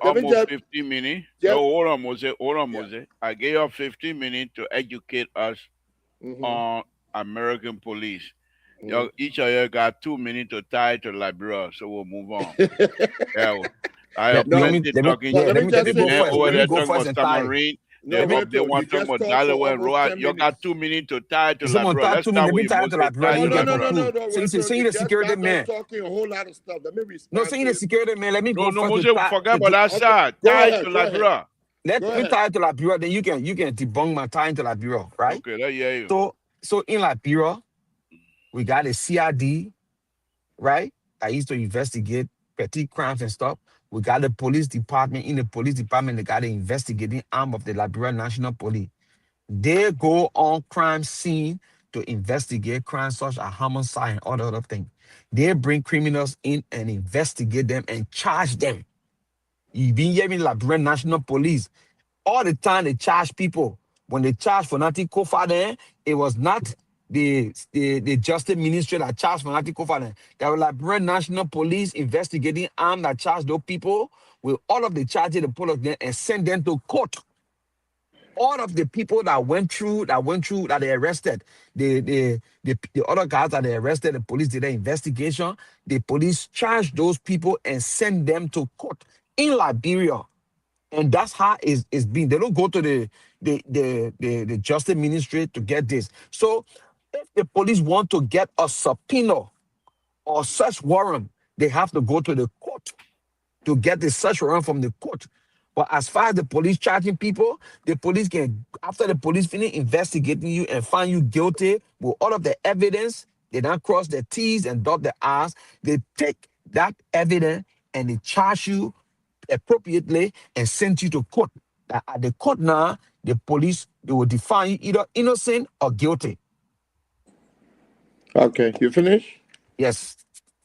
almost 15 minutes. Yeah. No, hold on, Moses. I gave you 15 minutes to educate us on American police. Each of you got 2 minutes to tie to Liberia, so we'll move on. I have plenty talking. Let me go first. They want to talk about Delaware and Roa. You got 2 minutes to tie to Liberia. Let's start with No. Saying the security man. Talking a whole lot of stuff. Let me respond. No, saying the security man. Let me go first. No, Moses, forget about that side. Tie to Liberia. Let me tie to Liberia. Then you can debunk my tie to Liberia, right? Okay, let hear you. So in Liberia, we got a CID, right? I used to investigate petty crimes and stuff. We got the police department. In the police department, they got the investigating arm of the Liberian National Police. They go on crime scene to investigate crimes such as homicide and all the other things. They bring criminals in and investigate them and charge them. You've been hearing Liberian National Police. All the time they charge people. When they charge for Nati Kofa, it was not the Justice Ministry that charged for Nati Kofa. There were Liberian National Police investigating arm that charged those people with all of the charges they put on them and send them to court. All of the people that went through that they arrested, the other guys that they arrested, the police did an investigation. The police charged those people and send them to court in Liberia. And that's how it's been. They don't go to the Justice Ministry to get this. So if the police want to get a subpoena or search warrant, they have to go to the court to get the search warrant from the court. But as far as the police charging people, the police can, after the police finish investigating you and find you guilty with all of the evidence, they don't cross their T's and dot their I's. They take that evidence and they charge you appropriately and send you to court. At the court now, the police, they will define you either innocent or guilty. Okay, you finish? Yes.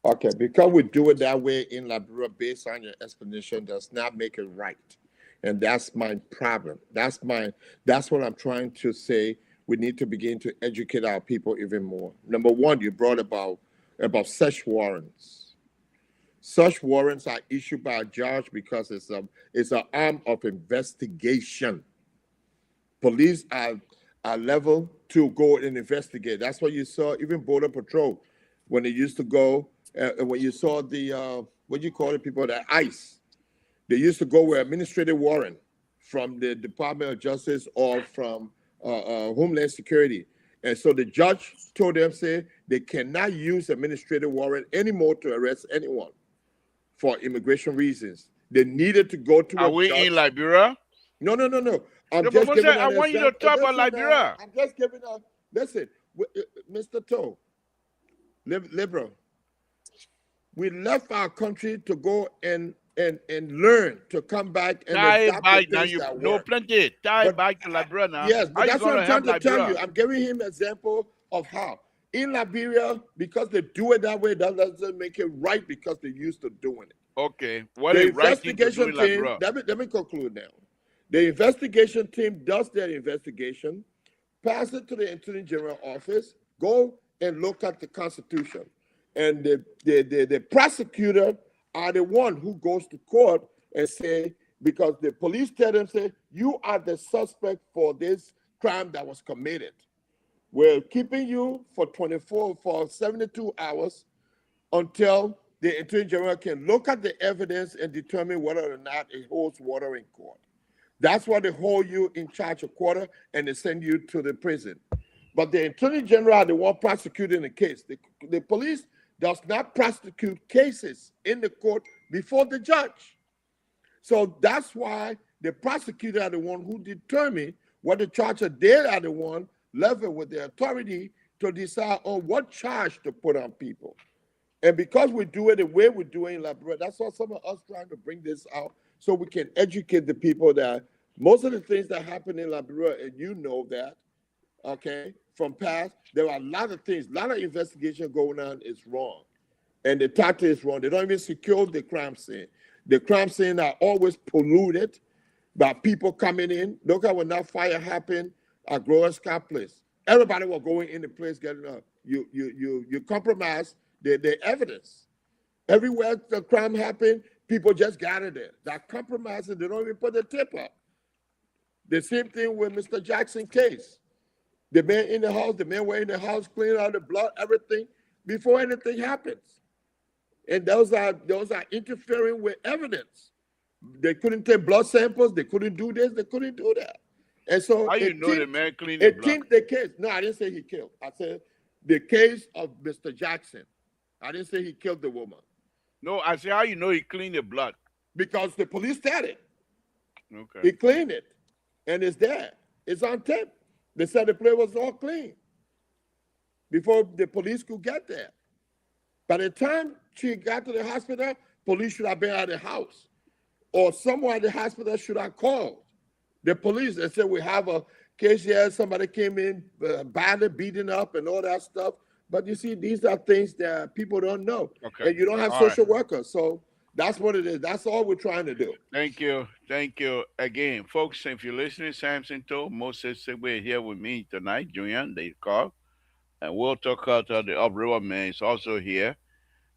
Okay, because we do it that way in Liberia based on your explanation does not make it right. And that's my problem. That's what I'm trying to say. We need to begin to educate our people even more. Number one, you brought about search warrants. Search warrants are issued by a judge because it's an arm of investigation. Police are level to go and investigate. That's what you saw, even Border Patrol, when they used to go, when you saw the, what you call it, people, the ICE, they used to go with administrative warrant from the Department of Justice or from Homeland Security. And so the judge told them, say, they cannot use administrative warrant anymore to arrest anyone for immigration reasons. They needed to go to Are we judge. in Liberia? No. I want you to talk about Liberia. I'm just giving a, listen, Mr. Toe, liberal, we left our country to go and learn, to come back and tie back now. Tie back to Liberia now. Yes, but that's what I'm trying to tell you. I'm giving him an example of how. In Liberia, because they do it that way, that doesn't make it right because they're used to doing it. Okay. What is right thing to do in Liberia? Let me conclude now. The investigation team does their investigation, pass it to the Attorney General office, go and look at the Constitution. And the prosecutor are the one who goes to court and say, because the police tell them, say, you are the suspect for this crime that was committed. We're keeping you for 72 hours until the Attorney General can look at the evidence and determine whether or not it holds water in court. That's why they hold you in charge of quarter and they send you to the prison. But the Attorney General are the one prosecuting the case. The police does not prosecute cases in the court before the judge. So that's why the prosecutor are the one who determined what the charge are. They are the one left with the authority to decide on what charge to put on people. And because we do it the way we do it in Liberia, that's why some of us trying to bring this out so we can educate the people that most of the things that happen in Liberia, and you know that, okay, from past, there are a lot of things, a lot of investigation going on is wrong. And the tactic is wrong. They don't even secure the crime scene. The crime scene are always polluted by people coming in. Look at when that fire happened at Growers Scott Place. Everybody was going in the place getting up. You compromise the evidence. Everywhere the crime happened, people just gathered there. That compromising, they don't even put the tip up. The same thing with Mr. Jackson case. The men in the house, the men were in the house cleaning out the blood, everything, before anything happens. And those are interfering with evidence. They couldn't take blood samples, they couldn't do this, they couldn't do that. And so how you know the man cleaned the blood? The case. No, I didn't say he killed. I said the case of Mr. Jackson. I didn't say he killed the woman. No, I said how you know he cleaned the blood? Because the police said it. Okay. He cleaned it. And it's there. It's on tape. They said the place was all clean before the police could get there. By the time she got to the hospital, police should have been at the house. Or someone at the hospital should have called the police and said, we have a case here, somebody came in badly beaten up and all that stuff. But you see, these are things that people don't know. Okay. And you don't have social workers. So that's what it is. That's all we're trying to do. Thank you. Thank you. Again, folks, if you're listening, Samson told Moses we're here with me tonight, Julian, they call. And we'll talk about the upriver man is also here.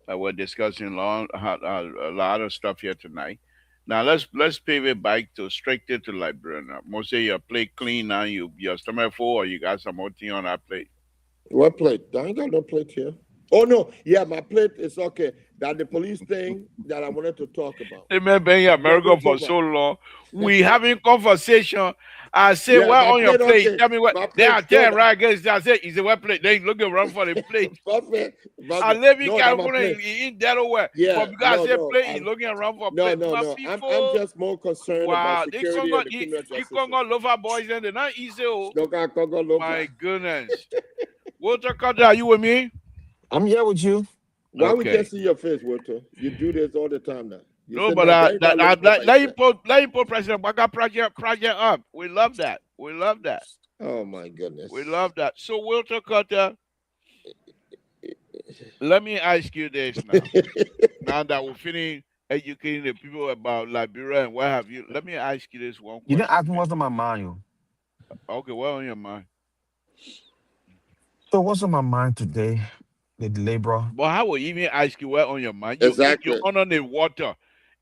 We're discussing a lot of stuff here tonight. Now let's pivot back to strictly to Liberia now. Moses, your plate clean now, your stomach full, or you got some more thing on that plate? What plate? I ain't got no plate here. Oh no, yeah, my plate is okay. That the police thing that I wanted to talk about. Hey man, been in America for so long. We having conversation. I say, Yeah, what my on your plate, plate? okay. Tell me My what. They are plate, telling no, right against. I said, is it what plate? They looking around for the plate. I live in no, California, in Delaware. Yeah, but because I said plate, I'm, he's looking around for no, plate. no, My no. people, I'm just more concerned wow, about they security Congo, and the criminal you justice Congo lover boys and they're not easy. Oh. system. My goodness. Walter Carter, are you with me? I'm here with you. Why we Okay. can't see your face, Walter? You do this all the time now. You No, sit but there, you not looking for let you yourself. put President Waka project up. We love that. We love that. Oh my goodness. We love that. So Walter Carter, let me ask you this now. Now that we're finished educating the people about Liberia and what have you, let me ask you this one question. You didn't ask me what's on my mind, yo. Okay, what on your mind? So what's on my mind today? The labor. But how will even ask you what on your mind? Exactly. You're under the water,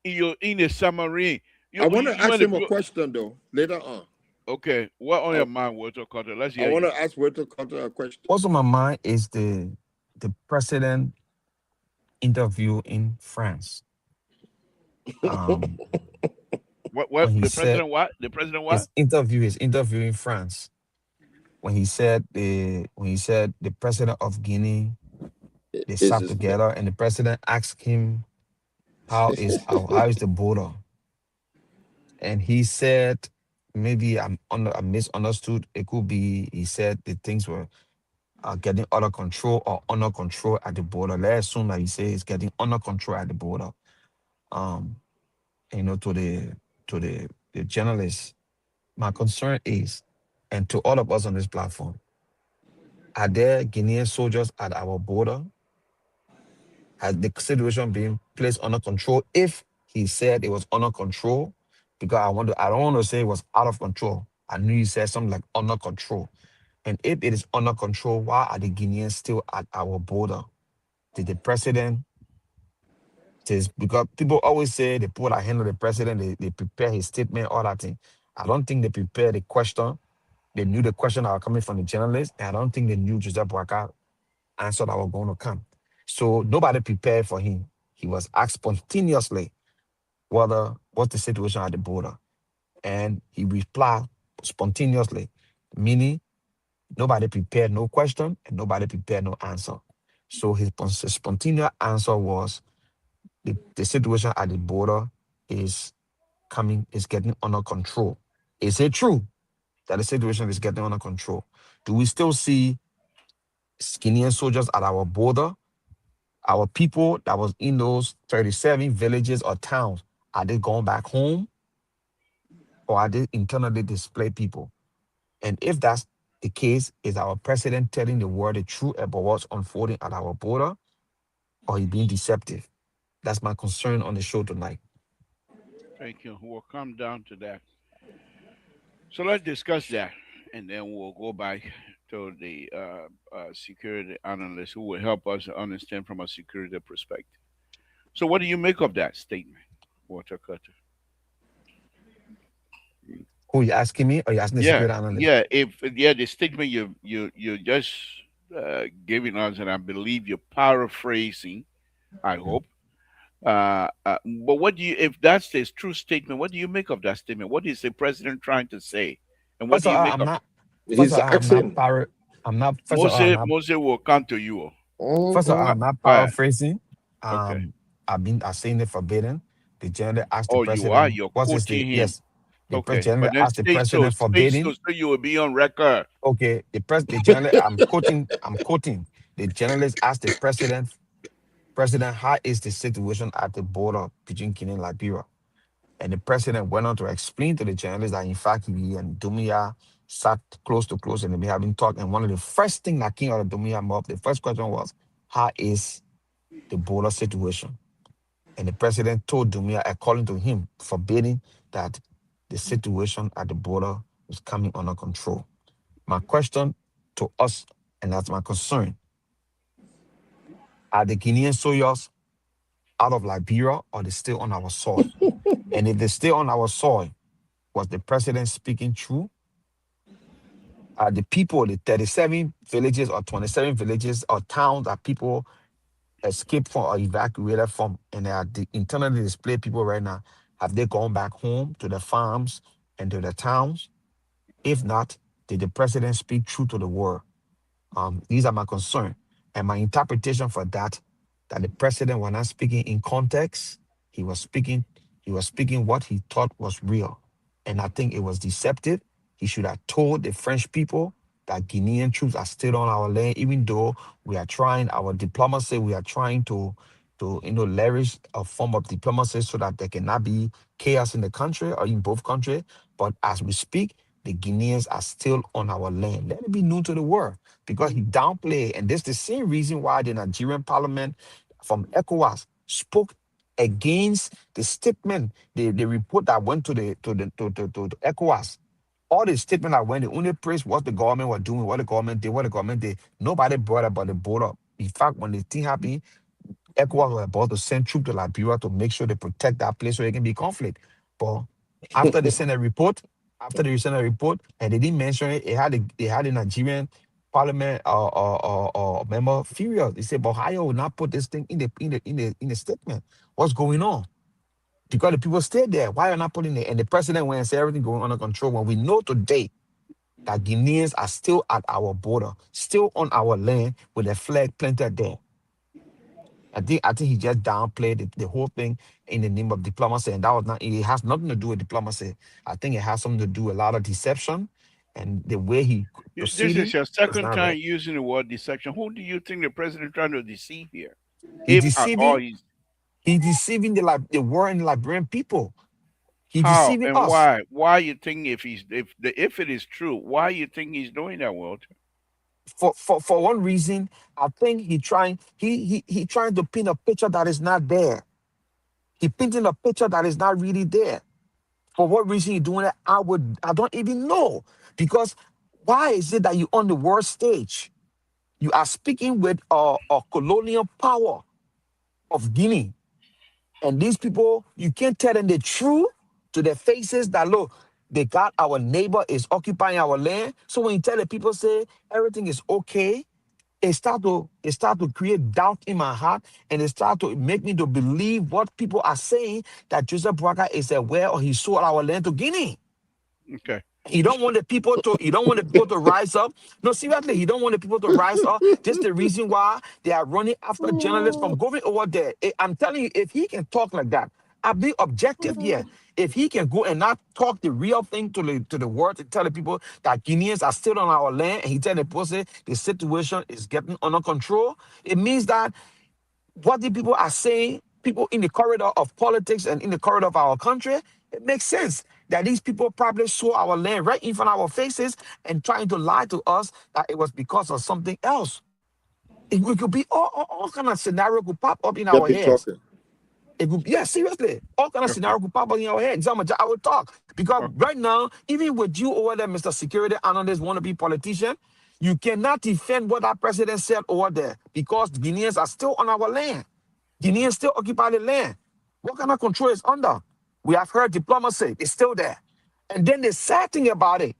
in the submarine. I want to ask him a people. question though later on. Okay, what on your mind, Walter Carter? Let's hear I want you. to ask Walter Carter a question. What's on my mind is the president interview in France. What when he the said president what? The president what? his interview in France, when he said the president of Guinea, they Is sat his together and the president asked him how is the border, and he said, maybe I misunderstood. It could be he said the things were getting under control or under control at the border. Let's assume that he says it's getting under control at the border. To the journalists, my concern is, and to all of us on this platform, are there Guinean soldiers at our border? Has the situation been placed under control? If he said it was under control, because I don't want to say it was out of control. I knew he said something like under control. And if it is under control, why are the Guineans still at our border? Did the president, because people always say the people that handle the president, they prepare his statement, all that thing. I don't think they prepared the question. They knew the question that was coming from the journalists, and I don't think they knew Joseph Boakai answer that was going to come. So nobody prepared for him. He was asked spontaneously what's the situation at the border. And he replied spontaneously, meaning nobody prepared no question and nobody prepared no answer. So his spontaneous answer was the situation at the border is getting under control. Is it true that the situation is getting under control? Do we still see Guinean soldiers at our border? Our people that was in those 37 villages or towns, are they going back home, or are they internally displaced people? And if that's the case, is our president telling the world the truth about what's unfolding at our border, or he being deceptive? That's my concern on the show tonight. Thank you. We'll come down to that. So let's discuss that, and then we'll go back to the security analyst who will help us understand from a security perspective. So, what do you make of that statement, Walter Cutter? Who you asking me, or you asking the Yeah, security analyst? yeah. If the statement you just giving us, and I believe you're paraphrasing. I hope. But what do you, if that's the true statement, what do you make of that statement? What is the president trying to say, and what First do of you all, make I'm of it? not. First He's of all, I'm not asking. I'm not. First of all, I'm Moses, not. Moses will come to you. First of all, Mhm. I'm not Go ahead. paraphrasing. Okay. I've seen it forbidden. The general asked the Oh, you are. president, You're "What's his name?" quoting him. Yes, the Okay, general but then asked the president say so, forbidding. so you will be on record. Okay, the general. I'm quoting. The journalist asked the President, how is the situation at the border between Guinea and Liberia? And the president went on to explain to the journalist that in fact he and Dumia sat close to close and they have been talking. And one of the first things that came out of Dumia mouth, the first question was, how is the border situation? And the president told Dumia, according to him, forbidding that the situation at the border was coming under control. My question to us, and that's my concern, are the Guinean soldiers out of Liberia, or they still on our soil? And if they stay on our soil, was the president speaking true? Are the people, the 37 villages or 27 villages or towns that people escaped from or evacuated from, and they are the internally displaced people right now, have they gone back home to the farms and to the towns? If not, did the president speak true to the world? These are my concern. And my interpretation for that the president was not speaking in context. He was speaking, he was speaking what he thought was real. And I think it was deceptive. He should have told the French people that Guinean troops are still on our land, even though we are trying our diplomacy, we are trying to leverage a form of diplomacy so that there cannot be chaos in the country or in both countries. But as we speak, the Guineans are still on our land. Let it be known to the world, because he downplayed. And this is the same reason why the Nigerian parliament from ECOWAS spoke against the statement, the report that went to ECOWAS. All the statement that went, the only praise what the government was doing, what the government did, what the government did. Nobody brought about the border. In fact, when the thing happened, ECOWAS were about to send troops to Liberia to make sure they protect that place so there can be conflict. But after they sent a report, and they didn't mention it, they had a Nigerian parliament or member furious. They said, "But how you will not put this thing in the statement? What's going on?" Because the people stayed there. Why are you not putting it? And the president went and said everything going under control, when we know today that Guineans are still at our border, still on our land with a flag planted there. I think he just downplayed the whole thing in the name of diplomacy, and that was not. It has nothing to do with diplomacy. I think it has something to do with a lot of deception, and the way he This is proceeding your was second not time right. using the word deception. Who do you think the president trying to deceive here? He If at all deceiving. he's He deceiving the world and the Liberian people. He how deceiving and us. why? Why you think if it is true, why you think he's doing that, Walter? For one reason, I think he trying to paint a picture that is not there. He painting a picture that is not really there. For what reason he doing it, I don't even know. Because why is it that you on the world stage? You are speaking with a colonial power of Guinea. And these people, you can't tell them the truth to their faces that look, they got our neighbor is occupying our land. So when you tell the people say everything is okay, it start to create doubt in my heart, and it start to make me to believe what people are saying, that Joseph Braga is aware or he sold our land to Guinea. Okay. He don't want the people to rise up. No, seriously, he don't want the people to rise up. This the reason why they are running after journalists from going over there. I'm telling you, if he can talk like that, I'm being objective here. If he can go and not talk the real thing to the world, to tell the people that Guineans are still on our land, and he tell the person the situation is getting under control, it means that what the people are saying, people in the corridor of politics and in the corridor of our country, it makes sense that these people probably saw our land right in front of our faces and trying to lie to us that it was because of something else. It could be all kind of scenario could pop up in our Keep heads. talking. It could, yeah, seriously, all kind of Okay. scenario could pop up in our heads. So I will talk because Okay. right now, even with you over there, Mr. Security Analyst, want to be politician, you cannot defend what that president said over there because Guineans are still on our land. Guineans still occupy the land. What kind of control is under? We have heard diplomacy, it's still there. And then the sad thing about it,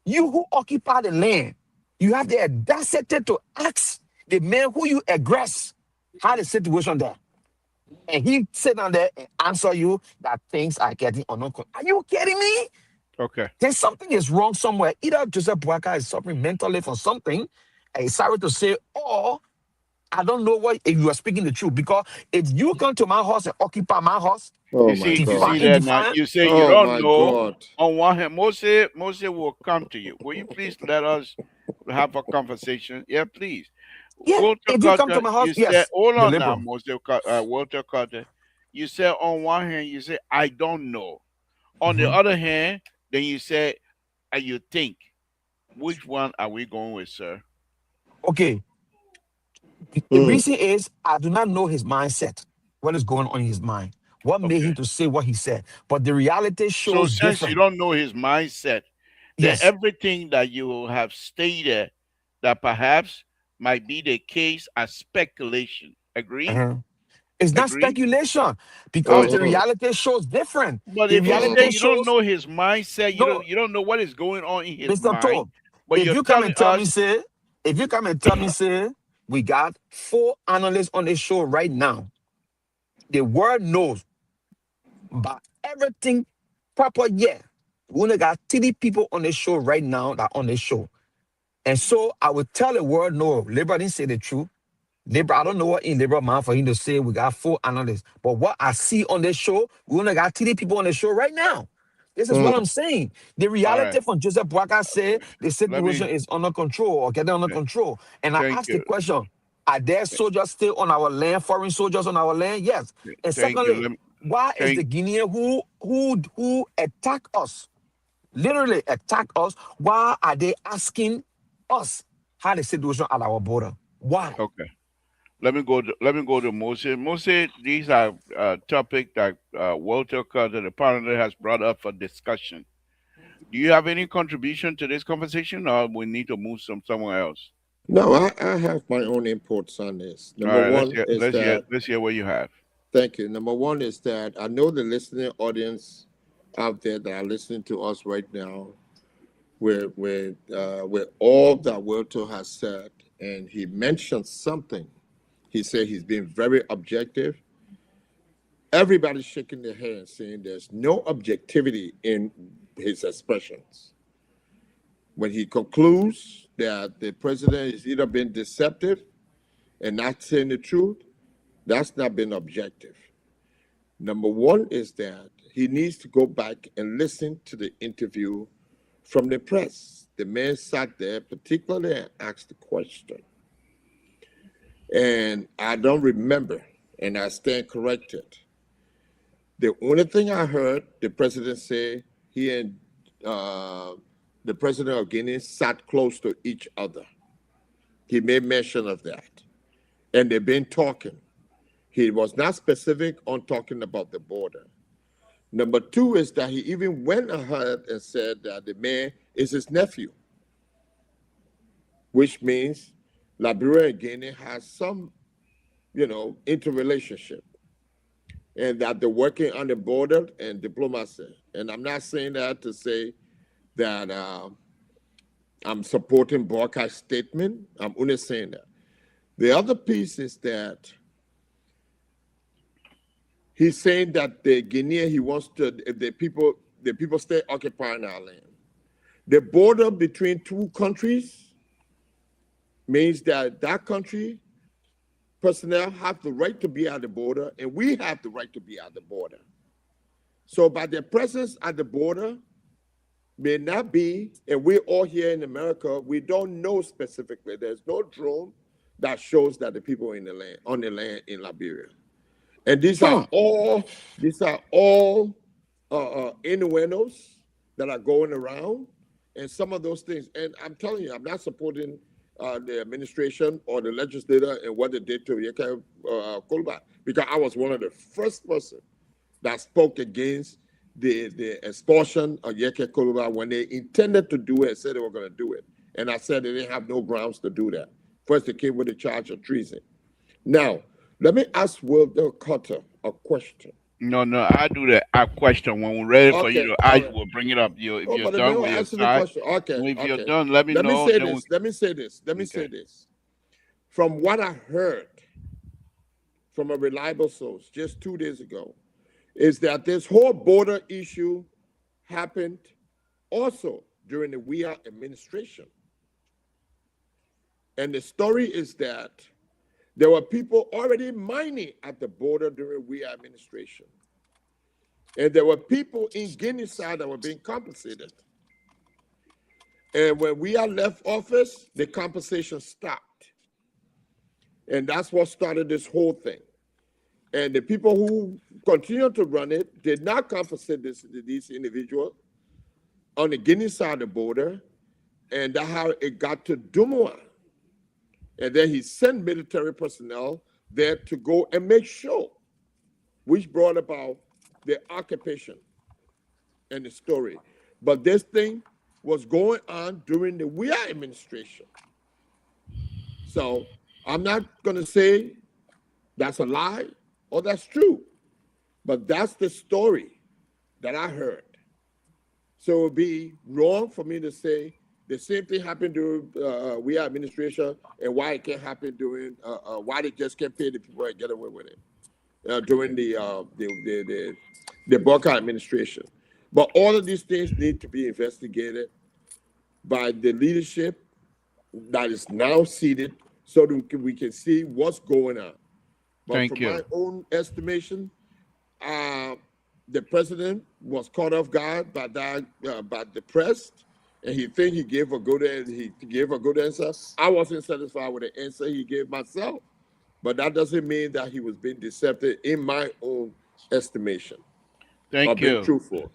you who occupy the land, you have the audacity to ask the man who you aggress how the situation there. And he sit down there and answer you that things are getting under control. Are you kidding me? Okay. Then something is wrong somewhere. Either Joseph Boakai is suffering mentally from something, and he's sorry to say, or I don't know what if you are speaking the truth. Because if you come to my house and occupy my house, Oh You my see, you God. see that now. define, You say you Oh don't my know. God. On one hand, Moses will come to you. Will you please let us have a conversation? Yeah, please. yeah, Walter if you come to Carter, my house, you said, yes, hold the on now, liberal. Walter Carter. You said on one hand, you say, I don't know. On the Mhm. other hand, then you say, you think. Which one are we going with, sir? Okay, the Hmm. reason is I do not know his mindset, what is going on in his mind, what made Okay. him to say what he said. But the reality So shows since you different. don't know his mindset, then Yes. everything that you have stated that perhaps might be the case as speculation. Agree? Uh-huh. It's not Agree? speculation because the Uh-huh. reality shows different. But The if you say reality you don't shows know his mindset, no, you don't know what is going on in his Mr. mind, Toe. but If you're you come telling and tell me, us, say, if you come and tell me, say, we got 4 analysts on this show right now. The world knows about everything proper. Yeah, we only got 3 people on the show right now that on the show. And so I would tell the world, no, Liberal didn't say the truth. Labor, I don't know what in Labor mind for him to say we got 4 analysts. But what I see on this show, we only got 3 people on the show right now. This is Hmm. what I'm saying. The all reality right, from Joseph Boakai said the let me, situation is under control or getting under th- control. And I thank asked the you. question, are there soldiers still on our land, foreign soldiers on our land? Yes. And Thank you. secondly, why is the Thank, Guinean who attack us, literally attack us, why are they asking us how the situation at our border? Why? okay. Let me go to Moses. Moses, these are topic that Walter Carter, the partner, has brought up for discussion. Do you have any contribution to this conversation, or we need to move somewhere else? No, I have my own inputs on this. All Number right, one is that, let's hear what you have. thank you. Number one is that I know the listening audience out there that are listening to us right now, with all that Wilton has said, and he mentioned something. He said he's been very objective. Everybody's shaking their head and saying there's no objectivity in his expressions. When he concludes that the president is either being deceptive and not saying the truth, that's not been objective. Number one is that he needs to go back and listen to the interview from the press. The man sat there particularly and asked the question. And I don't remember, and I stand corrected. The only thing I heard the president say, he and the president of Guinea sat close to each other. He made mention of that. And they've been talking. He was not specific on talking about the border. Number two is that he even went ahead and said that the man is his nephew, which means Liberia and Guinea has some, interrelationship, and that they're working on the border and diplomacy. And I'm not saying that to say that I'm supporting Borkai's statement. I'm only saying that. The other piece is that he's saying that the Guinea, he wants to, the people stay occupying our land. The border between two countries means that that country personnel have the right to be at the border, and we have the right to be at the border. So by their presence at the border may not be, and we're all here in America, we don't know specifically. There's no drone that shows that the people in the land on the land in Liberia. And these are all innuendos that are going around, and some of those things. And I'm telling you, I'm not supporting the administration or the legislator and what they did to Yeke Kolba, because I was one of the first person that spoke against the expulsion of Yeke Kolba when they intended to do it, said they were going to do it. And I said they didn't have no grounds to do that. First, they came with a charge of treason. Now, let me ask Wilder Carter a question. No, I do that. I question when we're ready for you Okay, to all ask. right. We'll bring it up. If Oh, you're but the done man will with your answer the side, question. Okay, if you're okay. done, let me Let me know. say Then this. Let me say this. Let me say Okay. this. From what I heard from a reliable source just 2 days ago, is that this whole border issue happened also during the WEA administration. And the story is that there were people already mining at the border during WEA administration. And there were people in Guinea-Bissau that were being compensated. And when WEA left office, the compensation stopped. And that's what started this whole thing. And the people who continued to run it did not compensate these individuals on the Guinea side of the border. And that's how it got to Dumua. And then he sent military personnel there to go and make sure, which brought about the occupation and the story. But this thing was going on during the WEA administration. So I'm not going to say that's a lie or that's true, but that's the story that I heard. So it would be wrong for me to say the same thing happened during WEA administration and why it can't happen during why they just can't pay the people and get away with it during the Barker administration. But all of these things need to be investigated by the leadership that is now seated so that we can see what's going on. But Thank from you. my own estimation, the president was caught off guard by that by the press, and he think he gave a good answer. I wasn't satisfied with the answer he gave myself, but that doesn't mean that he was being deceptive in my own estimation or Thank being you. truthful.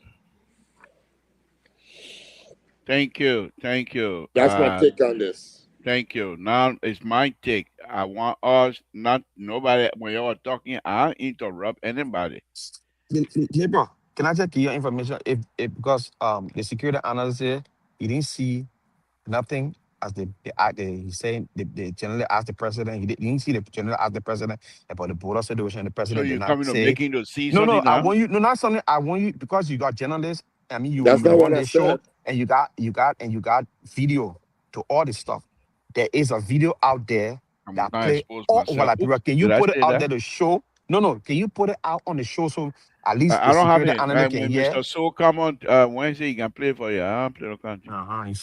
Thank you. Thank you. That's my take on this. Thank you. Now it's my take. I want us not nobody when you're talking. I interrupt anybody. Gabriel, can I check your information? If because the security analyst here, he didn't see nothing as he's saying they generally asked the president. He didn't see the generally asked the president about the border situation. The So president did you're not coming to say making to see no, no. something I now? want you. No, not something. I want you because you got journalists. I mean, That's you not what run I this show said. and you got video to all this stuff. There is a video out there I'm that gonna play expose all over myself. Liberia. Oops, Can you did I put it say out that? there to show? No, no. Can you put it out on the show so at least I the don't have security it. analyst can When hear? Mr. Soul come on Wednesday, he can play for you. I don't play no country.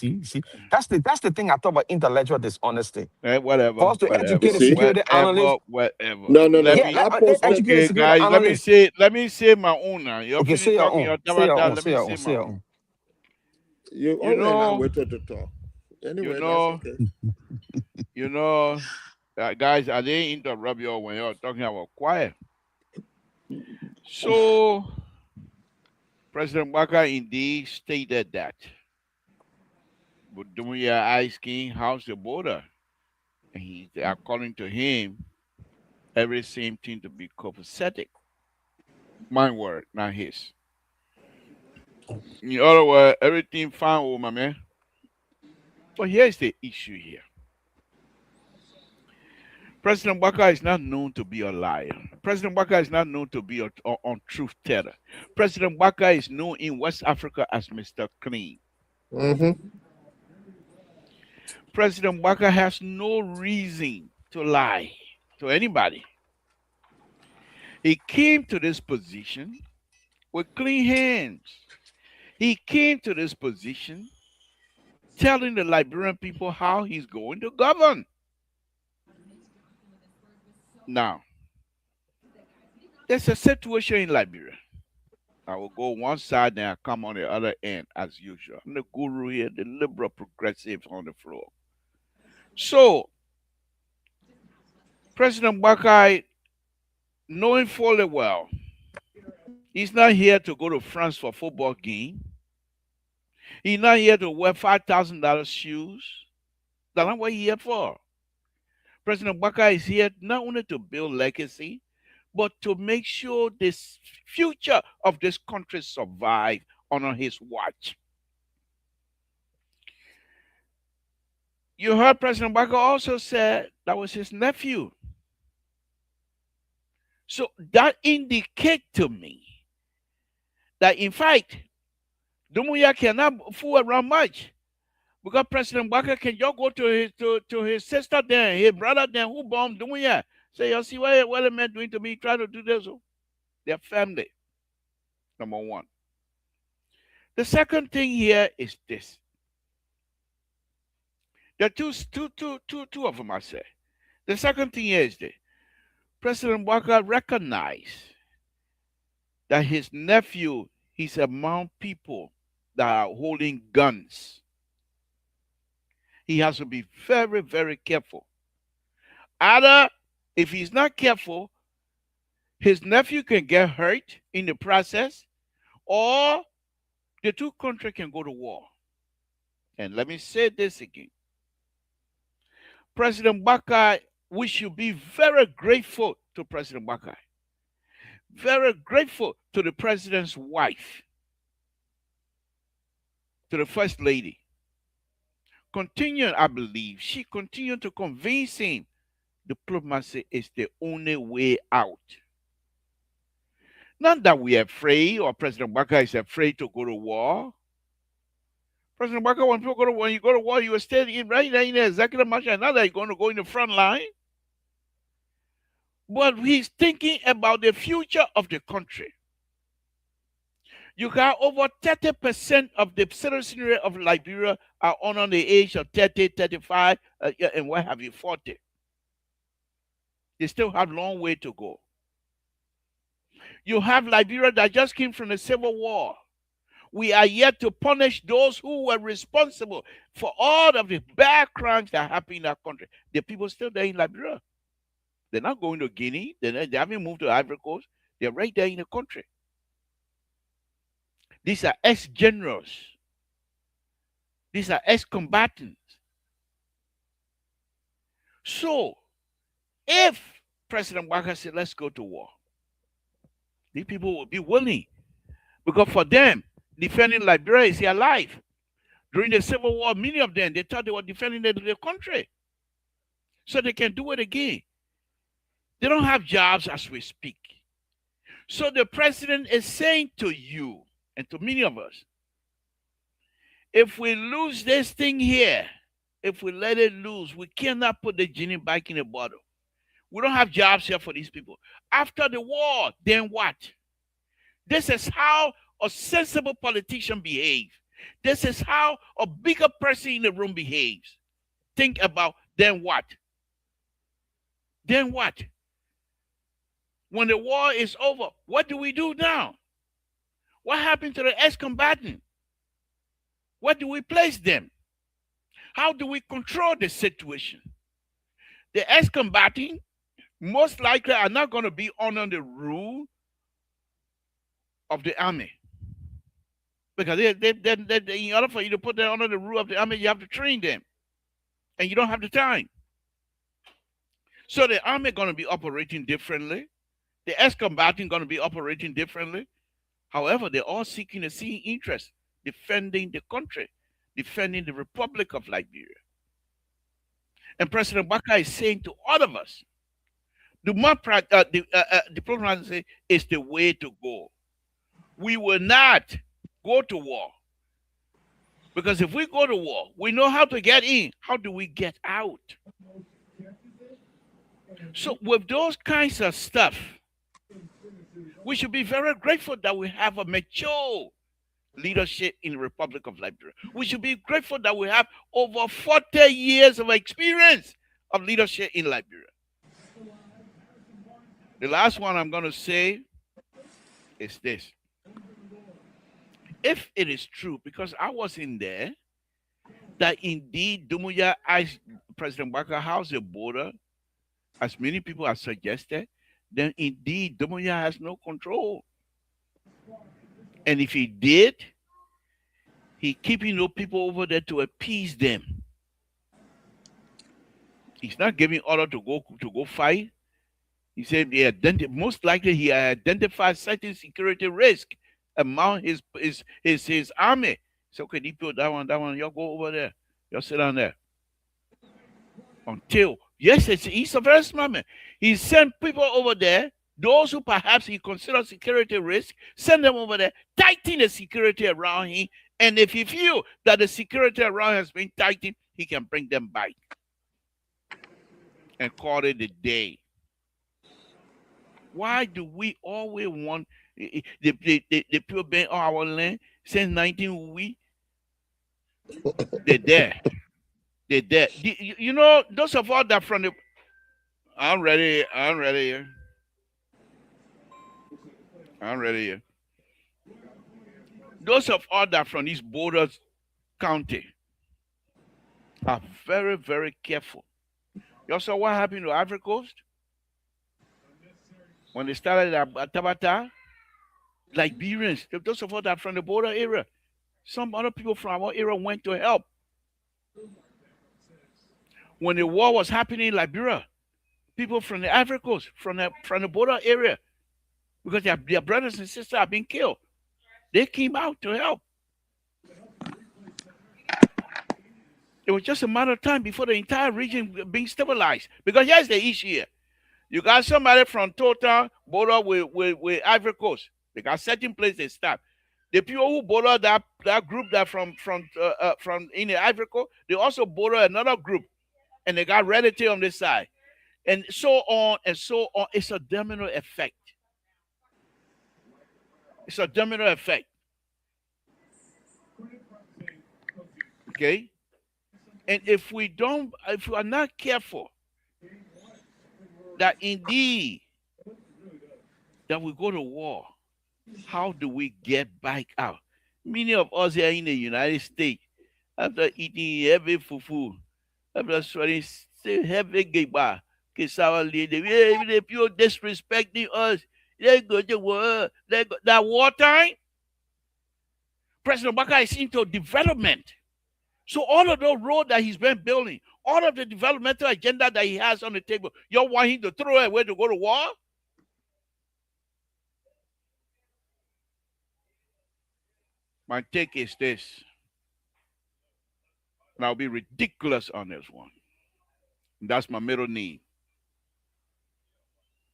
You see. That's the thing I talk about intellectual dishonesty. For Whatever, us to You educate the see? security analyst, whatever. No. Let yeah, me. I posted. educate the Okay, security guys. analyst. Let me say my own now. You're Okay, say finished your talking. own. You're Say talking your that. own. Let Say me your say own. my Say your own. own. You You already not know. waiting to talk. You Anyway, that's know. okay. You know. Guys, I didn't interrupt you when you're talking about quiet. So President Walker indeed stated that. But doing your asking how's the border? And he, according to him, every same thing to be copacetic. My word, not his. In other words, everything fine with my man. But here's the issue here. President Walker is not known to be a liar. President Walker is not known to be a untruth teller. President Walker is known in West Africa as Mr. Clean. Mm-hmm. President Walker has no reason to lie to anybody. He came to this position with clean hands. He came to this position telling the Liberian people how he's going to govern. Now, there's a situation in Liberia. I will go one side and I come on the other end as usual. I'm the guru here, the liberal progressive on the floor. So, President Bakai, knowing fully well, he's not here to go to France for football game. He's not here to wear $5,000 shoes. That's not what he's here for. President Bakai is here not only to build legacy, but to make sure this future of this country survive on his watch. You heard President Bakai also said that was his nephew. So that indicates to me that in fact, Dumuya cannot fool around much. Because President Bakai can just go to his sister there, his brother there who bombed Dumuya. Say, you see what the men doing to me, try to do this. Their family. Number one. The second thing here is this. There are two of them, I say. The second thing here is this. President Bakai recognized that his nephew is among people that are holding guns. He has to be very, very careful. Either, if he's not careful, his nephew can get hurt in the process, or the two countries can go to war. And let me say this again. President Bakai, we should be very grateful to President Bakai. Very grateful to the president's wife, to the first lady. I believe, she continued to convince him diplomacy is the only way out. Not that we are afraid or President Bakai is afraid to go to war. President Bakai, when people go to war, you go to war, you are staying right there in the executive mansion, not that you're going to go in the front line. But he's thinking about the future of the country. You got over 30% of the citizenry of Liberia are under the age of 30, 35, and what have you, 40. They still have a long way to go. You have Liberia that just came from the Civil War. We are yet to punish those who were responsible for all of the bad crimes that happened in that country. The people still there in Liberia. They're not going to Guinea. They haven't moved to Ivory Coast. They're right there in the country. These are ex-generals. These are ex-combatants. So, if President Bakai said, let's go to war, these people will be willing. Because for them, defending Liberia is their life. During the Civil War, many of them, they thought they were defending their country. So they can do it again. They don't have jobs as we speak. So the president is saying to you and to many of us, if we lose this thing here, if we let it loose, we cannot put the genie back in the bottle. We don't have jobs here for these people. After the war, then what? This is how a sensible politician behaves. This is how a bigger person in the room behaves. Think about, then what? Then what? When the war is over, what do we do now? What happened to the ex-combatants? Where do we place them? How do we control the situation? The ex-combatants most likely are not going to be under the rule of the army. Because in order for you to put them under the rule of the army, you have to train them. And you don't have the time. So the army going to be operating differently. The ex-combatant going to be operating differently. However, they're all seeking the same interest, defending the country, defending the Republic of Liberia. And President Bakai is saying to all of us, diplomacy is the way to go. We will not go to war. Because if we go to war, we know how to get in. How do we get out? So with those kinds of stuff, we should be very grateful that we have a mature leadership in the Republic of Liberia. We should be grateful that we have over 40 years of experience of leadership in Liberia. The last one I'm going to say is this. if it is true, because I was in there, that indeed Dumuya asked President Walker, how's the border, as many people have suggested, then indeed Dumuya has no control. And if he did, he keeping those people over there to appease them. He's not giving order to go fight. He said most likely he identified certain security risk among his army. So okay, you put that one, y'all go over there. Y'all sit down there. Until he's a very smart man. He sent people over there, those who perhaps he considers security risk, send them over there, tighten the security around him. And if he feel that the security around has been tightened, he can bring them back and call it a day. Why do we always want the people being on our land since 19 they're there. They're there. You know, those of us that from the I'm ready here. Those of us that from these borders county are very, very careful. You saw what happened to Ivory Coast? When they started at Tabata, Liberians, those of us that from the border area, some other people from our area went to help. When the war was happening in Liberia, people from the Ivory Coast, from the border area, because their brothers and sisters have been killed, they came out to help. It was just a matter of time before the entire region being stabilized. Because here's the issue here. You got somebody from Total border with Ivory Coast. They got certain place they start. The people who border that group that from in the Ivory Coast, they also border another group, and they got relative on this side, and so on and so on. It's a domino effect. It's a domino effect. Okay, and if we are not careful, that indeed that we go to war, how do we get back out? Many of us here in the United States, after eating heavy fufu, after sweating heavy gaba, the people disrespecting us, they go to war. That wartime, President Obama is into development. So all of those roads that he's been building, all of the developmental agenda that he has on the table, you want him to throw it away to go to war? My take is this, and I'll be ridiculous on this one. That's my middle name.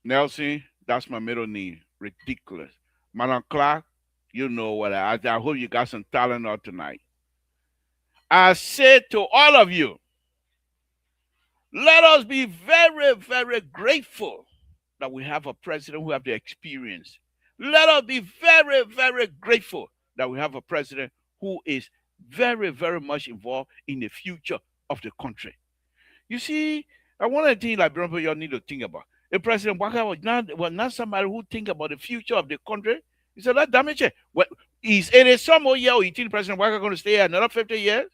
Nelson, that's my middle name. Ridiculous. Madam Clark, you know what I hope you got some talent out tonight. I said to all of you, let us be very, very grateful that we have a president who have the experience. Let us be very, very grateful that we have a president who is very, very much involved in the future of the country. You see, one of the things like people you need to think about. The President Waka was not somebody who think about the future of the country. He said, that damage it. Well, is it some more year or you think President Waka going to stay another 50 years?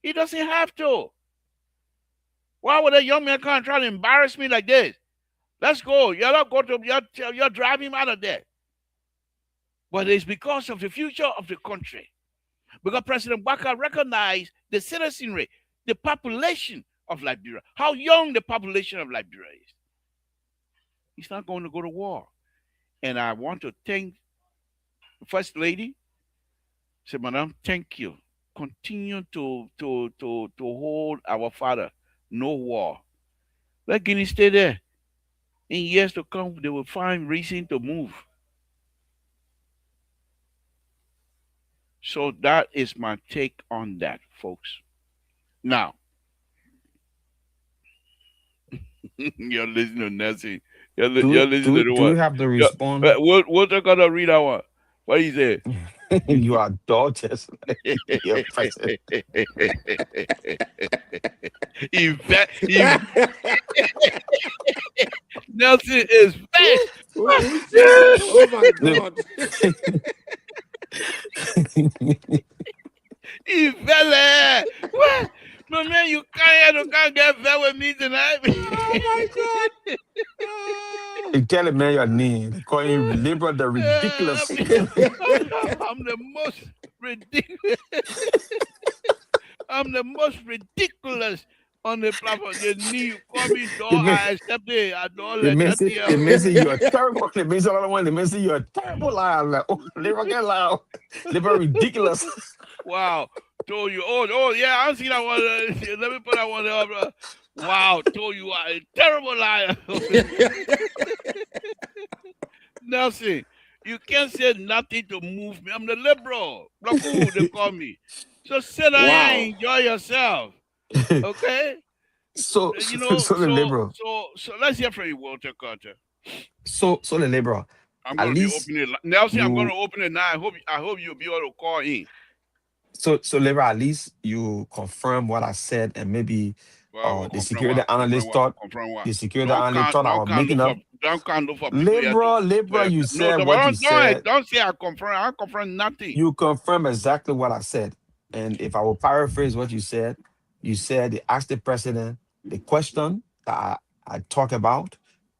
He doesn't have to. Why would a young man come and try to embarrass me like this? Let's go. You're driving him out of there. But it's because of the future of the country. Because President Waka recognized the citizenry, the population of Liberia, how young the population of Liberia is. He's not going to go to war. And I want to thank the First Lady. Say, Madam, thank you. Continue to hold our father. No war. Let Guinea stay there. In years to come, they will find reason to move. So that is my take on that, folks. Now, you're listening to Nancy. You're listening to the one. Do you have to respond? We're going to read our one. What do you say? You are daughters. Nelson is back. Oh my God. Fella. What? No man, you can't get fed with me tonight. Oh my God. You tell a man your name. They call you liberal, the ridiculous. I'm the most ridiculous. I'm the most ridiculous on the platform. You need you call me dog. It may, I accept it. I don't it let may say, nothing it else. may say you're terrible. It may say another one. It may say you're a terrible liar. I'm like, oh, liberal get loud. Liberal ridiculous. Wow. Told you. Oh yeah, I see that one. Let me put that one up. Wow. Told you are a terrible liar. Nelson, you can't say nothing to move me. I'm the liberal. Blaku, they call me. So sit down here and Wow. enjoy yourself. Okay? so, You so, know, so the liberal. so let's hear from you, Walter Carter. So the liberal. I'm At gonna be least opening it. Nelson, I'm gonna you open it now. I hope you'll be able to call in. so liberal, at least you confirm what I said, and maybe Well, the security analyst thought confirm what. the security analyst thought I was making up. Don't count look for people here to Liberal, you no, said what you said. don't say I confirm. I confirm nothing. You confirm exactly what I said. And if I will paraphrase what you said they asked the president the question that I talk about.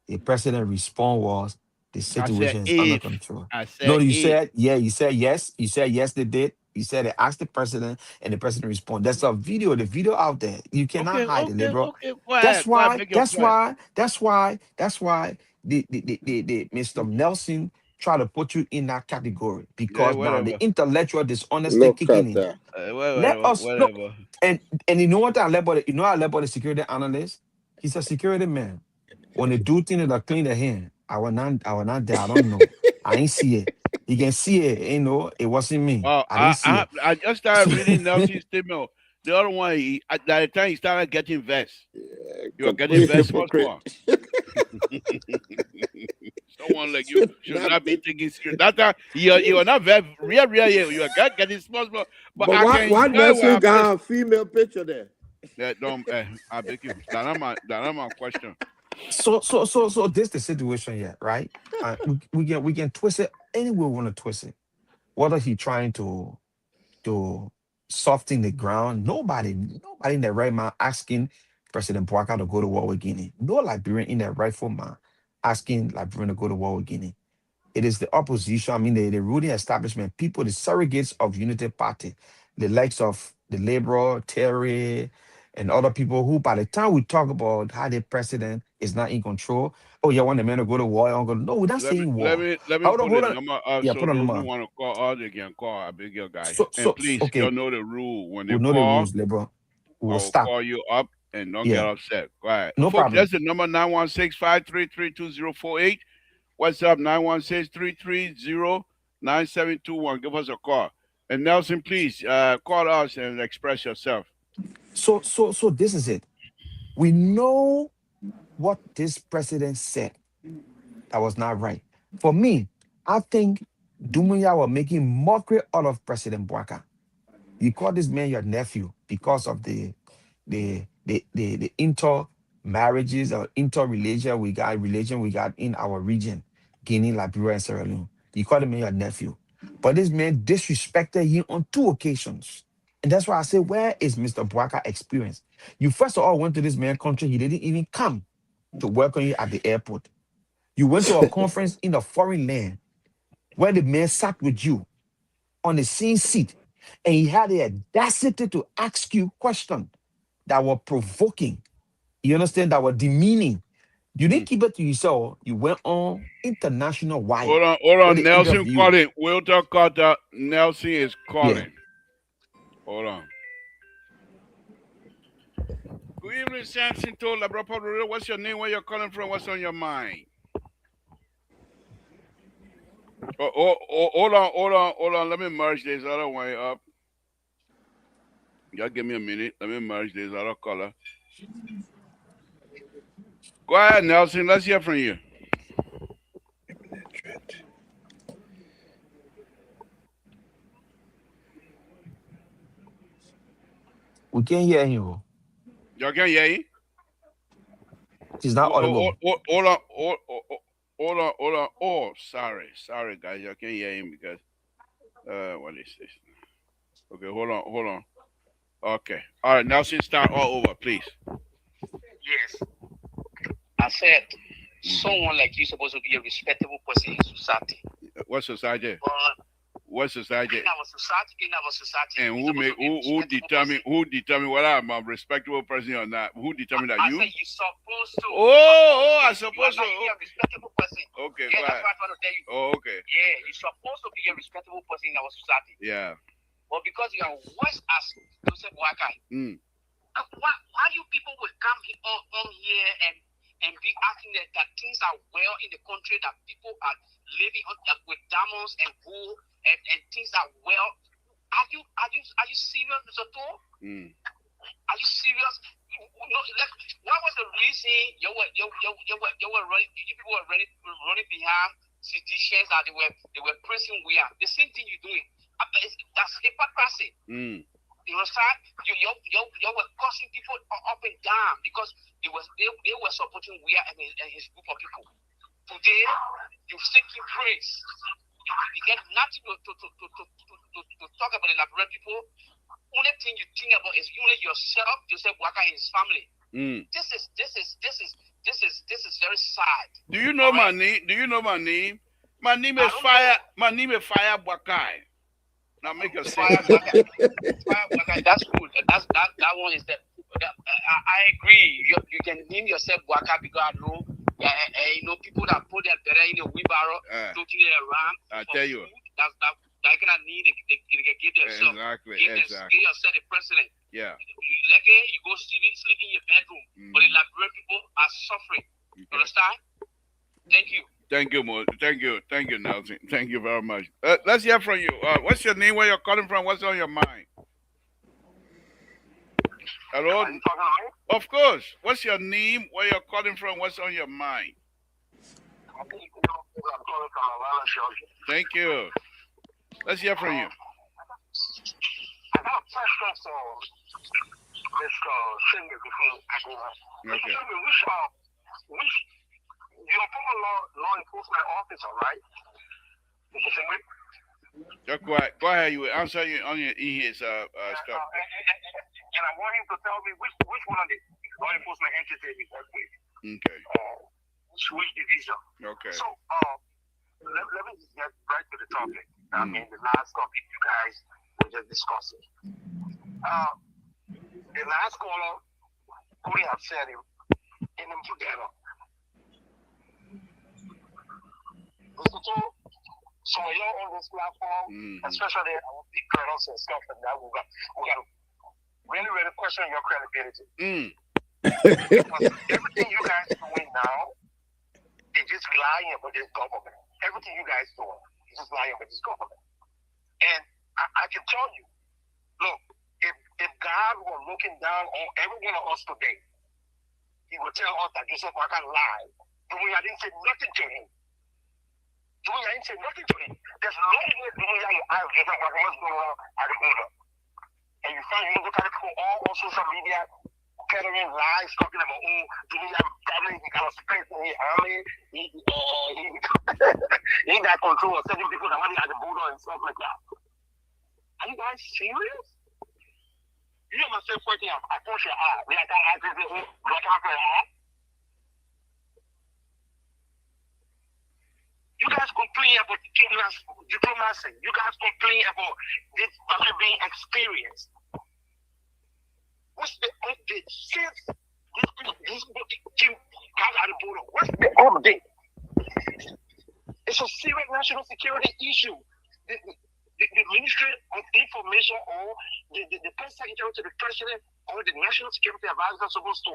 The president response was the I said situation is under if. control. I said No, you if. said, yeah, you said yes. You said yes, they did. You said they asked the president and the president responded. There's a video, the video out there. You cannot hide it, liberal. Okay. Go ahead. Make your point. The Mr. Nelson try to put you in that category Yeah, because now the whatever. intellectual dishonesty Look kicking at in. that. Let us look, Whatever. and you know what I love about it? You know I love about the security analyst? He's a security man. When they do things that clean their hand, I was not there. I don't know. I ain't see it. You can see it, it wasn't me. Oh, I didn't see it. I just started reading Nelson's statement. The other one, at the time he started getting vexed. You are getting Complete vexed much more. hypocrite. Someone like you should not be taking serious. That time you're not very real. You are getting small. But But I why can why enjoy Nelson what got a female picture there? don't I beg you. That's not my question. So this the situation here, right? We can twist it any way we want to twist it. Whether he trying to soften the ground, nobody in their right mind asking President Boakai to go to war with Guinea. No Liberian in their rightful mind asking Liberian to go to war with Guinea. It is the opposition, I mean the ruling establishment, people, the surrogates of Unity Party, the likes of the Labour, Terry, and other people who, by the time we talk about how the president is not in control, oh, you want the men to go to war? I'm going, no, we're not saying war. Let me Hold on, put the hold on. number up Yeah, so put on the those who number. want to call all they can call. I beg you guys. And So please, okay, you know the rule. When we they know the call, rules, Lebron. We I will will stop. call you up and don't get Yeah, upset. Go ahead. no Folks, problem. that's the number 916-533-2048. What's up? 916-330-9721. Give us a call. And Nelson, please call us and express yourself. So this is it. We know what this president said that was not right. For me, I think Dumbuya was making mockery out of President Boakai. You call this man your nephew because of the inter marriages or inter relation we got in our region, Guinea, Liberia, and Sierra Leone. You call him your nephew. But this man disrespected him on two occasions. And that's why I say, where is Mr. Boakai experience? You first of all went to this man's country, he didn't even come to welcome you at the airport. You went to a conference in a foreign land where the man sat with you on the same seat, and he had the audacity to ask you questions that were provoking. You understand? That were demeaning. You didn't keep it to yourself. You went on international wire. Hold Where on. they Nelson interview. calling. Walter Carter. Nelson is calling. Yeah. Hold on. Good evening, Samson. What's your name? Where you're calling from? What's on your mind? Hold on. Let me merge this other way up. Y'all give me a minute. Let me merge this other color. Go ahead, Nelson. Let's hear from you. We can't hear him. Y'all can hear him? He's not audible. Hold on. Oh, sorry, guys. Y'all can't hear him because What is this? Okay, hold on. Okay. All right, Nelson, start all over, please. Yes. I said, someone like you supposed to be a respectable person in society. What society? But What society? in our society, And you're supposed to be a respectable person. who determine whether I'm a respectable person or not? Who determine that? I You? said you're supposed to. I You are suppose so. not even a respectable person. Okay, Yeah, go that's ahead. what I'm trying to tell you. Oh, okay. Yeah, you're supposed to be a respectable person in our society. Yeah. But because you are worse as Joseph Wakai, Mm. why you people will come on here and be asking that things are well in the country, that people are living with diamonds and gold and things are well. Are you serious, Mr. Tour? Mm. Are you serious? No, like, what was the reason you were running? You people were running behind seditions that they were pressing we are the same thing you're doing. That's hypocrisy. Mm. You understand? You were causing people up and down because they were supporting Weah and his group of people. Today, you're seeking praise. You get nothing to talk about the Liberian people. Only thing you think about is only yourself, Joseph Waka and his family. Mm. This is very sad. Do you know my name? Do you know my name? My name is Fire. My name is Fire Bakai. Now make a Fire sense. Waka. That's good. That one is that. I agree. You can name yourself Waka because I know. You know people that put their better in a wheelbarrow, taking it around. I tell you. That kind of need they can give themselves. Exactly. Give yourself the president. Yeah. You go sleep in your bedroom, but the Liberian people are suffering. Okay. You understand? Thank you. Thank you, Mo. Thank you, Nelson. Thank you very much. Let's hear from you. What's your name? Where you're calling from? What's on your mind? Hello. Are you talking to me? Of course. What's your name? Where you're calling from? What's on your mind? I'm calling from Atlanta, Georgia. Thank you. Let's hear from you. I got a question for Mr. Singer before I go on. Okay. Mr. Singer, which you're a former law enforcement officer, right? Mr. Singer? Go ahead. You will answer you on your his stuff. And I want him to tell me which one of the law enforcement entities he works with. Okay. Which division. Okay. So, let me just get right to the topic. I mean, the last topic you guys were just discussing. The last caller could have said it in them together. Mr. Joe, some of y'all on this platform, especially our big girls and stuff like that, we got to really question your credibility. Because everything you guys are doing now is just relying on this government. Everything you guys doing is just relying on this government. And I can tell you, look, if God were looking down on every one of us today, he would tell us that Joseph Waka lied. Dunia didn't say nothing to him. Dunia didn't say nothing to him. There's no way Dunia you ask Joseph Waka what's going on at the border. And you find you look at people all on social media peddling lies, talking about, Dunia probably he got a space in his army, he got control of sending people that money at the border and stuff like that. Are you guys serious? You know myself working, I push your eye. We like that eye, black after eye. You guys complain about diplomacy. You guys complain about this being experienced. What's the update since this team comes out of the border? What's the update? It's a serious national security issue. The Ministry of Information or the press secretary to the president or the national security advisor are supposed to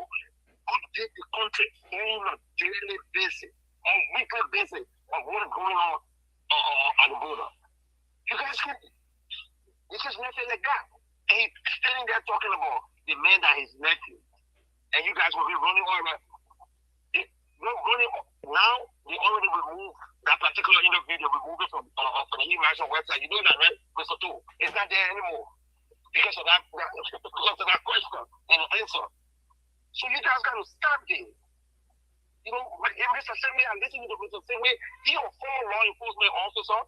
update the country on a daily basis, on weekly basis of what is going on at the border. You guys can't. This is nothing like that. And he's standing there talking about the man that is nephew. And you guys will be running all around. Now, they already removed that particular interview. They removed it from the international website. You know that, right, Mr. Tu? It's not there anymore because of that question and answer. So you guys got to stop this. You know, Mr. Singh, I'm listening to Mr. Singh. He a former law enforcement officer.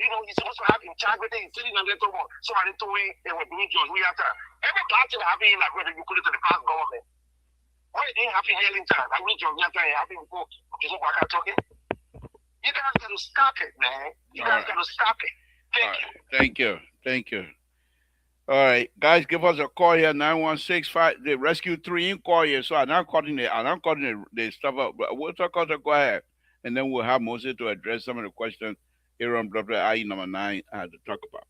You're supposed to have integrity in sitting on the table. So I didn't do it, and we're doing John. We have to. Every class that happening, like whether you put it to the past government. Why didn't happen here in time? Like we John, we have to happen before. Just back out talking. You guys got to stop it, man. You guys got to stop it. Thank you. All right, guys, give us a call here 9165. The Rescue 3 in call here. So I'm not calling the stuff up, but we'll talk about it. Go ahead, and then we'll have Moses to address some of the questions here on WIE number 9 I had to talk about.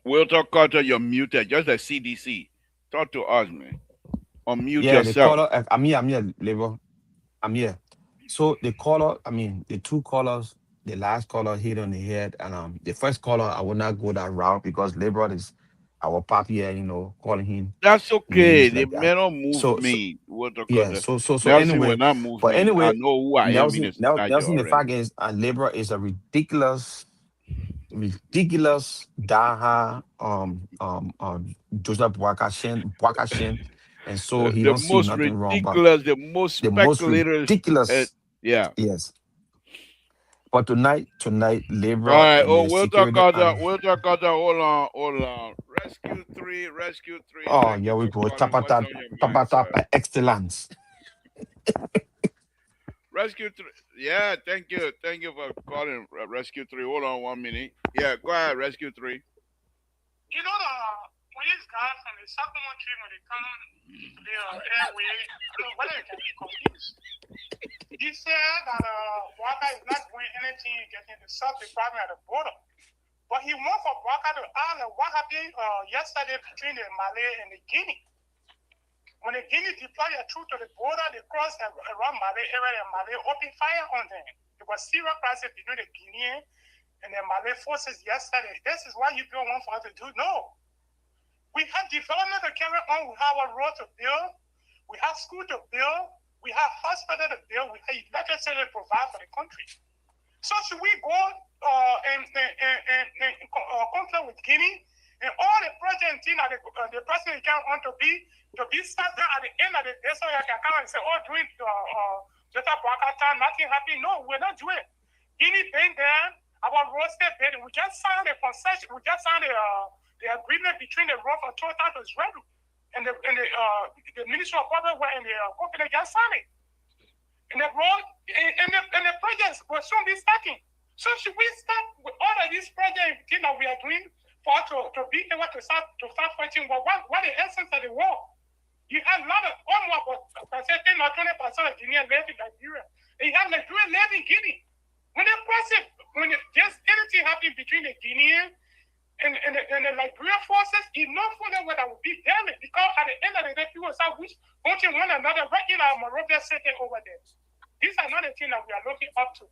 We'll talk about you're muted, just a CDC. Talk to us, man. Unmute yourself. The caller, I'm here, Labor. I'm here. So the caller, the two callers, the last caller hit on the head, and the first caller, I will not go that route because Labor is our papi here, calling him. That's okay. They like that. may not move me. So Nelson anyway, will not move but me. anyway, I know who I am in the society Nelson, the already. fact is, Labor is a ridiculous daha Joseph Boakashin, and so he don't see nothing wrong. But the most ridiculous. Yeah. Yes. But tonight, Labor. All right. We'll talk about that. Hold on. Rescue 3. Oh, yeah, we go. Tapata excellence. Rescue 3. Yeah, thank you for calling Rescue 3. Hold on 1 minute. Yeah, go ahead, Rescue 3. You know police guys from the supplementary when they come their airway, whether it can be confused. He said that Waka is not doing anything getting the sub-department at the border. But he went for Waka to honor what happened yesterday between the Malay and the Guinea. When the Guinea deployed a troop to the border, they crossed around Malay area and Malay opened fire on them. There was serious crisis between the Guinean and the Malay forces yesterday. This is what you don't want for us to do. No. We have development to carry on. We have a road to build. We have school to build. We have hospital to build. We have electricity to provide for the country. So should we go and conflict with Guinea and all the projects that the president can want to be started at the end of the day so you can come and say, during just a time, nothing happened. No, we're not doing it. Guinea been there, our road state building. We just signed a concession. We just signed the agreement between the road for Total to Israel and the Ministry of Public Works and the company just signed it. And the road and the projects will soon be starting. So should we start with all of these projects that we are doing for to be able to start fighting? What the essence of the war? You have a lot of almost 10 or 20% of Guinea live in Nigeria. And you have Nigeria live in Guinea. When just anything happens between the Guinean and the Nigerian forces, you know for them what that would be damaged. Because at the end of the day, people start wanting one another right in our Monrovia city over there. These are not the things that we are looking up to.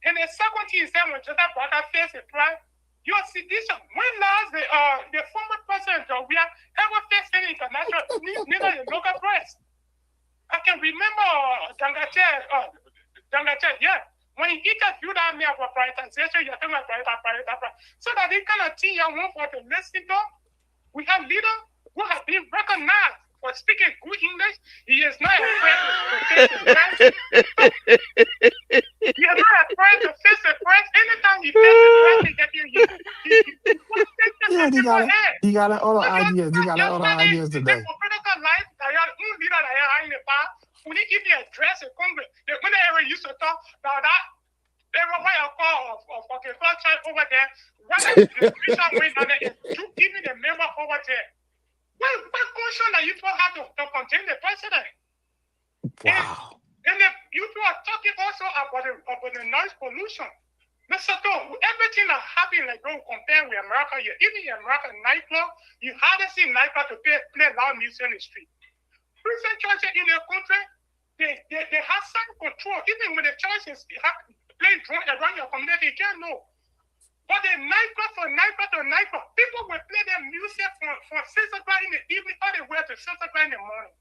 And the second thing is that when Joseph Boakai faced a plan, you see this, when last the former president of we have ever faced any international, neither the local press. I can remember Dangache, yeah. When he interviewed me about privatization, you're talking about privatization. So that they kind of thing you want for to listen to. We have leaders who have been recognized for speaking good English. He is not afraid to face the press. He is not afraid to face the press. Anytime he faces the press, he gets you. He got all the ideas. He got all the ideas today. For political life, leader that are in the past. When he give me a address in Congress, when they ever used to talk about that, they were my call of fucking culture over there. What is the vision way down there? You give me the member over there. What function that you two have to contain the president? Wow. And you two are talking also about the noise pollution. Mr. Tom, everything that happened, like don't compare with America here. Even in America nightclub, you hardly see nightclub to play loud music in the street. Christian churches in their country, they have some control. Even when the churches playing drunk around your community, you can't know. But the nightclub from nightclub to nightclub, people will play their music from 6 o'clock in the evening all the way to 6 o'clock in the morning.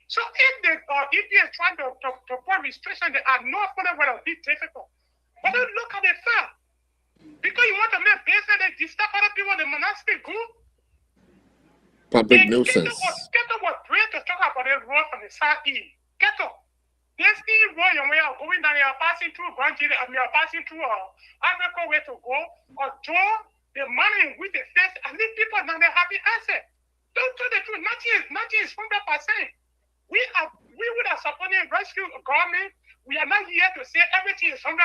So if they are trying to put restrictions, they are not going to be difficult. But then look at the fact. Because you want to make business, they disturb other people in the monastic group. Public nuisance. Keto was great to talk about the road from the southeast. Keto. This thing where you are going down, you are passing through Branches, and you are passing through Africa where to go, or draw the money with the face, and these people now they have the asset. Don't tell the truth. Nothing is 100%. We would have supported rescue government. We are not here to say everything is 100%.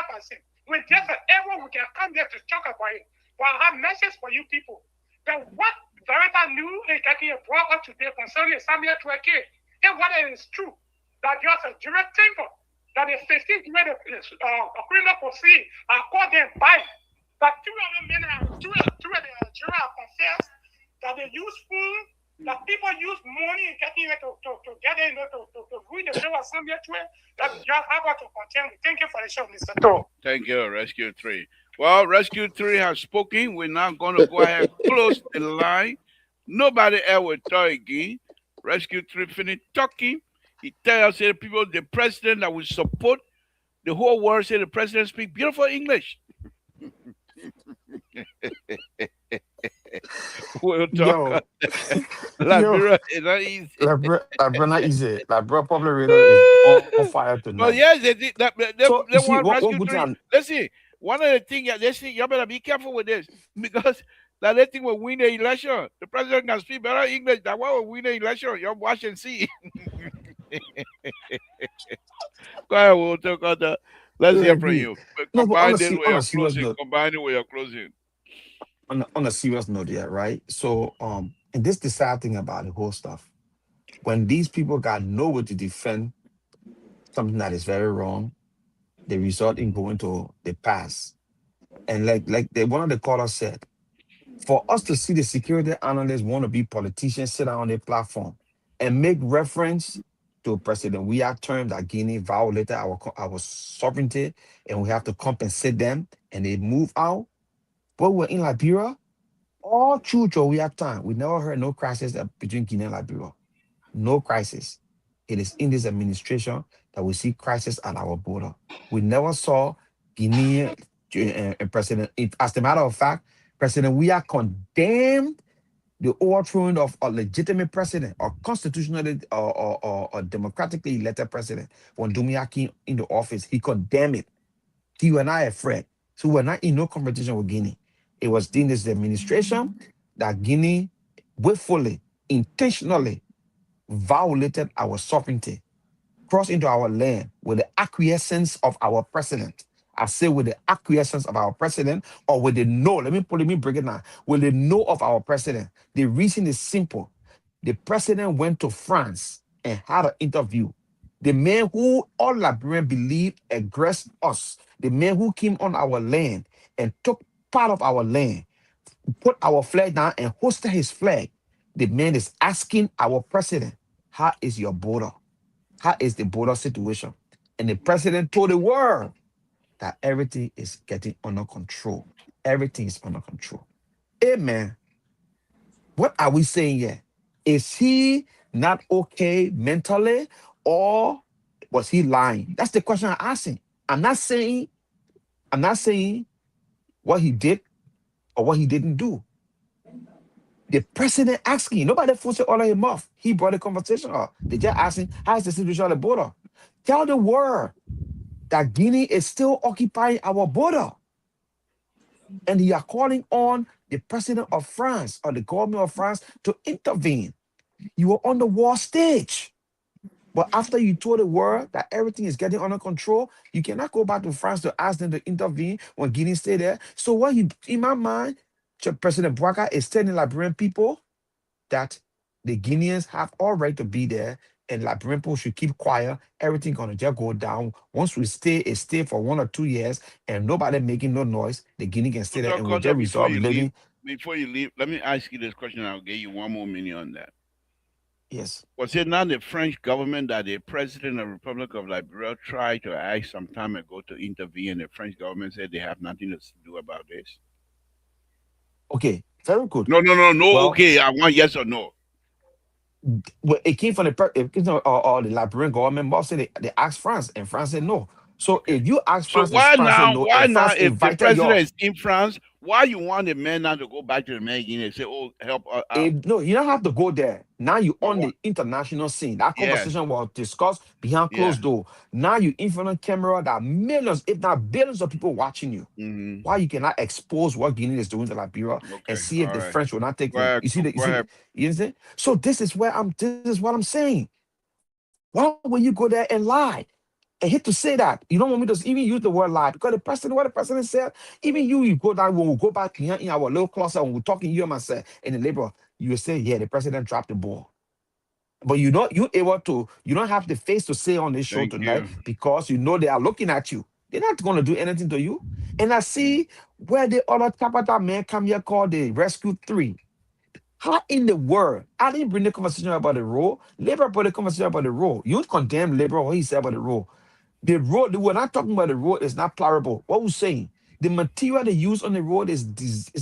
When there's an error, we can come there to talk about it. But I have message for you people. That what Verita knew is that he brought up today concerning Samuel 12K, and what is true, that there's a direct temple, that the 15th grade criminal proceed, called them by, that two of the Nigerian confess that they use food, that people use money and getting it to get in to read the bill of Samuel 12, that you have to contend with. Thank you for the show, Mr. To. Thank you, Rescue 3. Well, Rescue 3 has spoken. We're now going to go ahead and close the line. Nobody else will talk again. Rescue 3 finished talking. He tells the people, the president that will support the whole world, say the president speak beautiful English. We'll talk. Liberia is not easy. Liberia not easy. Liberia probably is on fire tonight. Well, yes, they So, you see, want what Rescue good 3. time- Let's see. One of the things, let's see, you better be careful with this, because that they think will win the election. The president can speak better English. That one will win the election. You watch and see. Go ahead, we'll talk about that. Let's hear from you. No, but Combine on a it se- with on your a serious closing. note- Combine it with your closing. on a serious note, yeah, right? So, and this the sad thing about the whole stuff. When these people got nowhere to defend something that is very wrong, they result in going to the past. And one of the callers said, for us to see the security analysts want to be politicians sit down on their platform and make reference to President we are termed that Guinea violated our sovereignty and we have to compensate them and they move out. But we're in Liberia, all through Jowea time, we never heard no crisis between Guinea and Liberia. No crisis. It is in this administration that we see crisis at our border. We never saw Guinea and President. As a matter of fact, President we are condemned the overthrowing of a legitimate president or constitutionally or democratically elected president. When Dumia came into office, he condemned it. He were not afraid. So we're not in no competition with Guinea. It was in this administration that Guinea willfully, intentionally violated our sovereignty, crossed into our land with the acquiescence of our president. I say with the acquiescence of our president, or with the no. Let me break it down. With the no of our president. The reason is simple. The president went to France and had an interview. The man who all Liberians believe aggressed us, the man who came on our land and took part of our land, put our flag down and hosted his flag. The man is asking our president, how is your border? How is the border situation? And the president told the world that everything is getting under control. Everything is under control. Amen. What are we saying here? Is he not okay mentally, or was he lying? That's the question I'm asking. I'm not saying what he did or what he didn't do. The president asking, nobody forced it all of him off. He brought the conversation up. They just asking, how is the situation on the border? Tell the world that Guinea is still occupying our border. And you are calling on the president of France or the government of France to intervene. You are on the war stage. But after you told the world that everything is getting under control, you cannot go back to France to ask them to intervene when Guinea stay there. So what in my mind, President Bouaka is telling Liberian people that the Guineans have all right to be there and Liberian people should keep quiet. Everything gonna just go down. Once we stay for 1 or 2 years and nobody making no noise, the Guinea can stay there and we'll just resolve living. Before you leave, let me ask you this question. I'll give you 1 more minute on that. Yes. Was it not the French government that the president of the Republic of Liberia tried to ask some time ago to intervene, and the French government said they have nothing to do about this? Okay, very good. No. Well, okay, I want yes or no. Well, it came from the Liberian government. Mostly they asked France, and France said no. So if you ask France, so why France now? said no, Why and now? France If the president is in France, Why you want the men now to go back to the men again and say, "Oh, help out"? No, you don't have to go there. Now you But on what? the international scene. That Yes. conversation was discussed behind Yeah. closed door. Now you in front of camera that millions, if not billions of people watching you. Mm-hmm. Why you cannot expose what Guinea is doing to Liberia and Okay. see if All the right. French will not take Go them? ahead. You see the, Go ahead. you understand? So this is what I'm saying. Why will you go there and lie? I hate to say that. You don't want me to even use the word lie because what the president said, even you go down, when we go back here in our little closet and we're talking, you and myself in the labor, you will say, yeah, the president dropped the ball. But you don't have the face to say on this show Thank tonight you. because you know they are looking at you. They're not going to do anything to you. And I see where the other capital man come here called the Rescue 3. How in the world? I didn't bring the conversation about the role. Labor brought the conversation about the role. You condemn labor what he said about the role. The road, we're not talking about the road, is not pliable. What we're saying, the material they use on the road is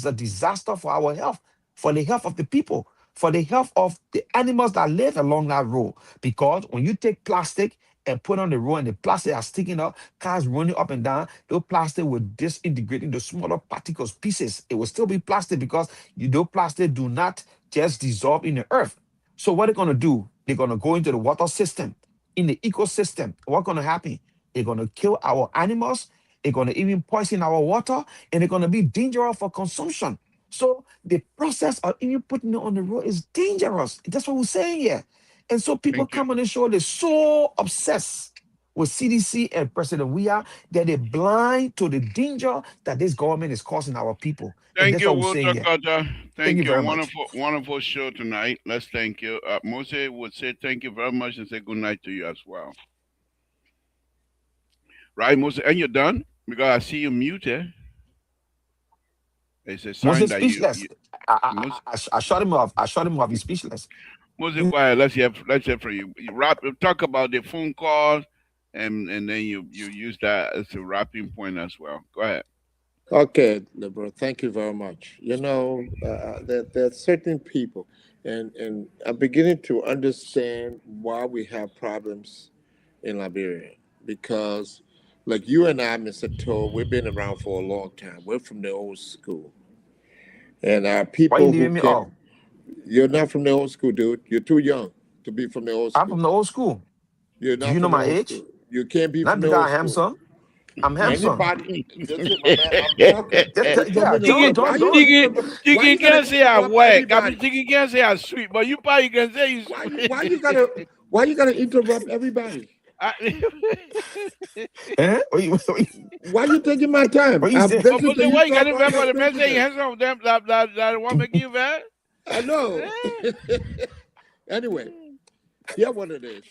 a disaster for our health, for the health of the people, for the health of the animals that live along that road. Because when you take plastic and put on the road and the plastic are sticking up, cars running up and down, those plastic will disintegrate into smaller particles, pieces. It will still be plastic because those plastic do not just dissolve in the earth. So what they're gonna do? They're gonna go into the water system, in the ecosystem. What's gonna happen? They're going to kill our animals. They're going to even poison our water, and they're going to be dangerous for consumption. So the process of even putting it on the road is dangerous. That's what we're saying here. And so people Thank you. come on the show, they're so obsessed with CDC and President Weah that they're blind to the danger that this government is causing our people. And Thank that's you, what we're saying Walter here. Carter. Thank Thank you you. very much. Wonderful show tonight. Let's thank you. Moses would say thank you very much and say good night to you as well. Right, Moses? And you're done? Because I see you muted. It's a sign Moses that speechless. Moses, I shut him off. I shut him off. He's speechless. Moses, quiet. Let's hear from you. Talk about the phone calls, and then you use that as a wrapping point as well. Go ahead. Okay, Libra, thank you very much. You know, there are certain people, and I'm beginning to understand why we have problems in Liberia. Because, like you and I, Mr. Toll, we've been around for a long time. We're from the old school. And our Why you people who leaving me came, off? you're not from the old school, dude. You're too young to be from the old I'm school. from the old school. You're Do not you know from the my old age? school. You can't be Not from the because old I'm school. handsome. I'm handsome. Anybody, listen, my man, I'm talking. You're Yeah, coming Chicken, don't on. Why don't you don't. interrupt? Why chicken you gotta can't say I interrupt whack. I mean, everybody? chicken can't say I sweet, but you probably can say you Why sweet. you gotta why you gotta interrupt everybody? I- Eh? Why you taking my time? What you I've say? But listened to Moses, you why you got talk it all back your for the man saying craziness. handsome of them that won't make you bad? I know. Anyway, yeah, what it is.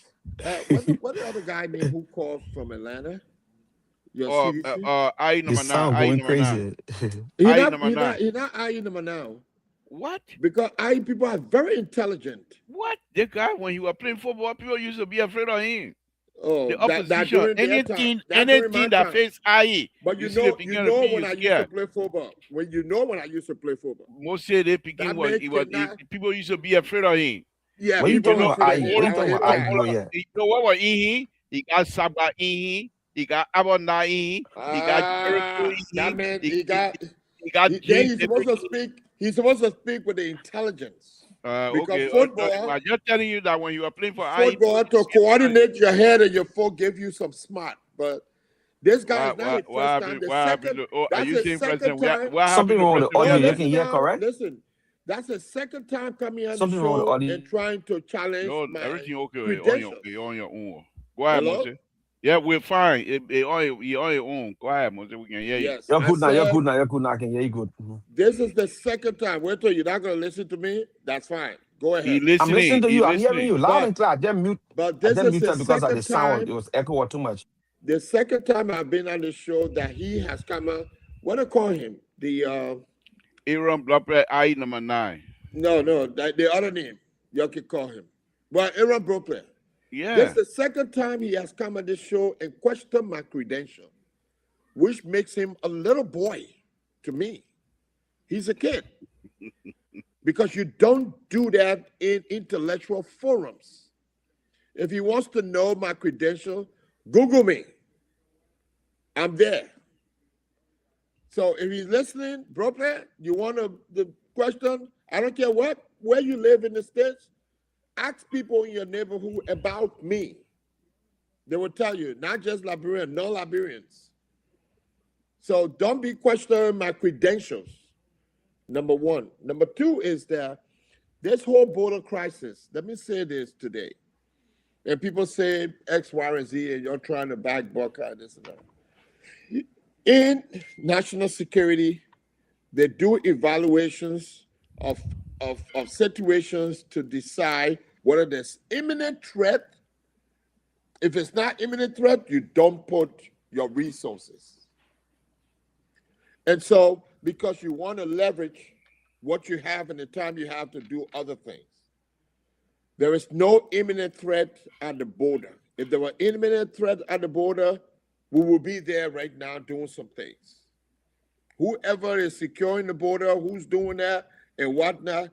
What the other guy named who called from Atlanta? Your Or CDC? I The number nine, sound I going number nine, crazy. He I not number he not nine. he not eyeing them now What? because I people are very intelligent. What? The guy when he was playing football, people used to be afraid of him. Oh, The that opposition, during their time, that during my anything that time. face IE, But you see the you beginning of the know being when you I used to scared. play football. When I used to play football, Most say they begin that was man it was cannot. people used to be afraid of him. Yeah, What you people You talking were know, about? afraid of IE? him What you at talking his about? IE, time. bro? Yeah. You know what was in him? He got Sabah in him. He got Abona in him. He got Jericho in That him. man, He got then James. he's supposed to speak. He's supposed to speak with the intelligence because Okay. I'm just telling you that when you are playing for IE, people football used to to be afraid of him. coordinate your head and your foot, give you some smart. But this guy is not his What first time. happened? The What happened second, to? Oh, are that's you his saying second President? time. What Something happened to wrong with the President? No, audio. You Weah? can listen hear now. correct? Listen, that's the second time coming on the Something wrong with the show audio. and trying to challenge No, my everything okay credentials. on your own. Go ahead, Hello? Moses. Yeah, we're fine. You on your own. Go ahead, Moses. We can hear you. Yes, You're I good now. You're said good now. You're good now. I can hear you good. Mhm. this is the second time. Wait till you're not going to listen to me. That's fine. Go He ahead. I'm listening listening. to He you. I'm hearing listening. you loud and But clear. I this just is the muted because of the second sound. It time. was echo too much. The second time I've been on the show that he has come out. What do I call him? The Aaron Blopper, I number 9. no, the other name. You can call him. Well, Aaron Brooklyn. This is Yeah. the second time he has come on this show and questioned my credential, which makes him a little boy to me. He's a kid. Because you don't do that in intellectual forums. If he wants to know my credential, Google me. I'm there. So if he's listening, Brooklyn, you want the question? I don't care where you live in the States. Ask people in your neighborhood about me. They will tell you, not just Liberians, non-Liberians. So don't be questioning my credentials, number one. Number two is that this whole border crisis, let me say this today. And people say X, Y, and Z, and you're trying to back Burka and this and that. In national security, they do evaluations of situations to decide whether there's imminent threat. If it's not imminent threat, you don't put your resources. And so, because you want to leverage what you have and the time you have to do other things. There is no imminent threat at the border. If there were imminent threat at the border, we will be there right now doing some things. Whoever is securing the border, who's doing that and whatnot,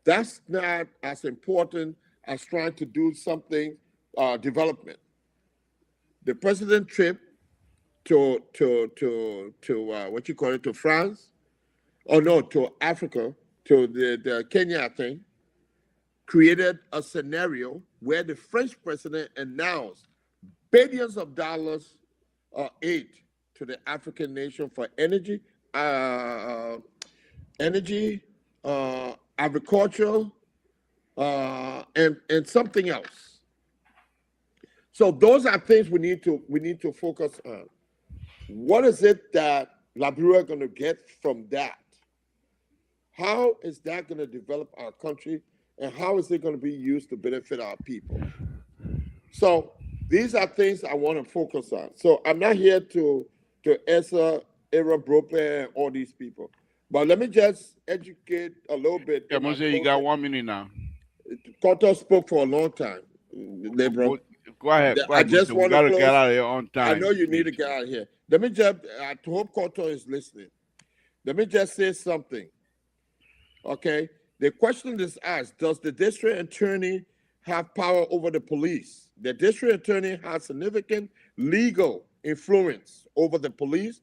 that's not as important as trying to do something development. The president trip to what you call it, to France, to Africa, to the Kenya thing, created a scenario where the French president announced billions of dollars aid to the African nation for energy, agriculture, and something else. So those are things we need to focus on. What is it that Liberia going to get from that? How is that going to develop our country, and how is it going to be used to benefit our people? So these are things I want to focus on. So I'm not here to answer Aaron Brope and all these people, but let me just educate a little bit. Yeah, Mose, you got 1 minute now. Carter spoke for a long time, Lebron. Go ahead. I just want to close. Get out of here on time. I know you need to get out of here. Let me just, I hope Carter is listening. Let me just say something. Okay? The question is asked, does the district attorney have power over the police? The district attorney has significant legal influence over the police,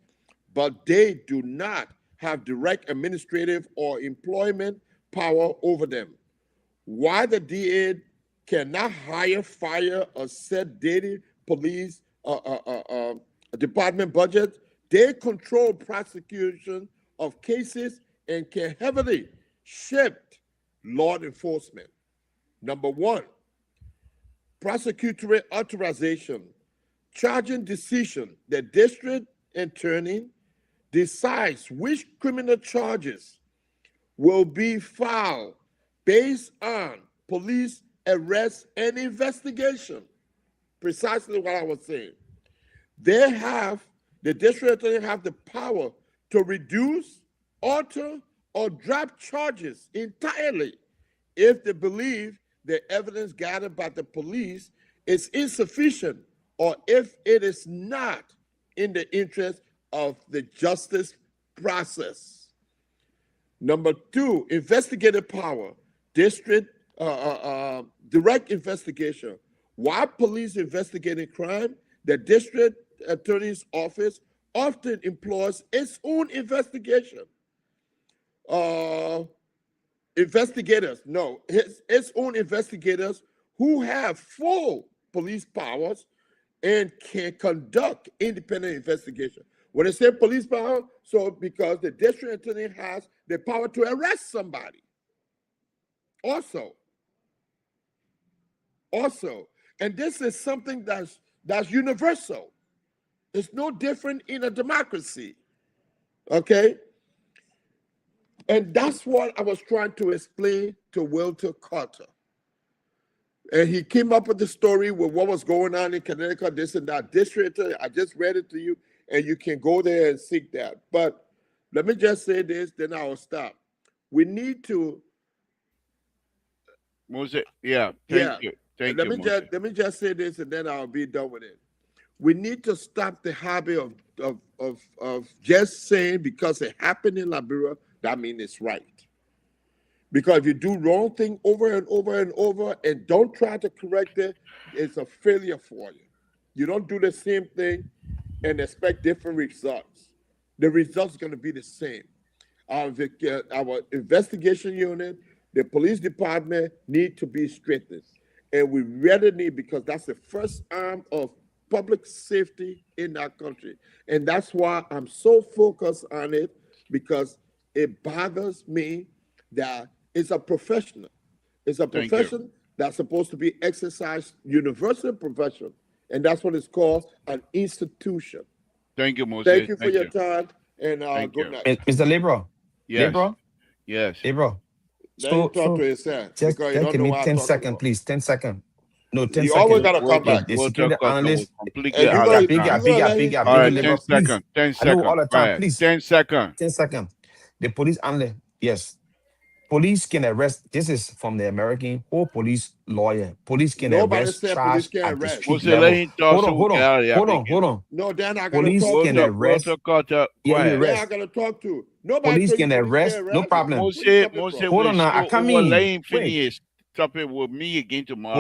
but they do not have direct administrative or employment power over them. Why the DA cannot hire, fire, or set daily police department budget, they control prosecution of cases and can heavily shift law enforcement. Number one, prosecutorial authorization, charging decision. The district attorney decides which criminal charges will be filed based on police arrest and investigation. Precisely what I was saying. The district attorney have the power to reduce, alter, or drop charges entirely if they believe the evidence gathered by the police is insufficient or if it is not in the interest of the justice process. Number two, investigative power, district direct investigation. While police investigating crime, the district attorney's office often employs its own investigation. Its own investigators who have full police powers and can conduct independent investigation. When I say police power, so because the district attorney has the power to arrest somebody. Also, and this is something that's universal. It's no different in a democracy, okay? And that's what I was trying to explain to Walter Carter. And he came up with the story with what was going on in Connecticut, this and that. District, I just read it to you, and you can go there and seek that. But let me just say this, then I will stop. We need to... Mose, yeah, thank you. Let me just say this, and then I'll be done with it. We need to stop the habit of just saying because it happened in Liberia, that means it's right. Because if you do wrong thing over and over and over and don't try to correct it, it's a failure for you. You don't do the same thing and expect different results. the results are going to be the same. Our investigation unit, the police department need to be strengthened. And we really need, because that's the first arm of public safety in our country. And that's why I'm so focused on it, because it bothers me that it's a professional. It's a profession that's supposed to be exercised, universal profession. And that's what it's called, an institution. Thank you, Moses. Thank you for your time, and good night. Mr. Labor. Yes. Labor. Yes. Labor. So, talk to yourself. Just give me 10 seconds, please. 10 seconds. No, 10 You seconds. always gotta come back. The security analyst. Completely And you out gonna- of time. big, All right, 10 please. seconds. 10 I seconds. know all the Go time, ahead. please. 10 seconds. 10 seconds. The police analyst, yes. Police can arrest. This is from the American or police lawyer. Police can Nobody arrest, said charge police can at the arrest. street Moses, let level. him talk so we get out of here. Hold on. No, then I gotta Police talk can to. arrest. Walter Carter, go Yeah, ahead. you Then arrest. I gotta talk to. Nobody Police told you can police arrest, can't no arrest. problem. Where you coming Moses, from? Hold on now, I come in. let him Wait. finish. Stop it with me again tomorrow.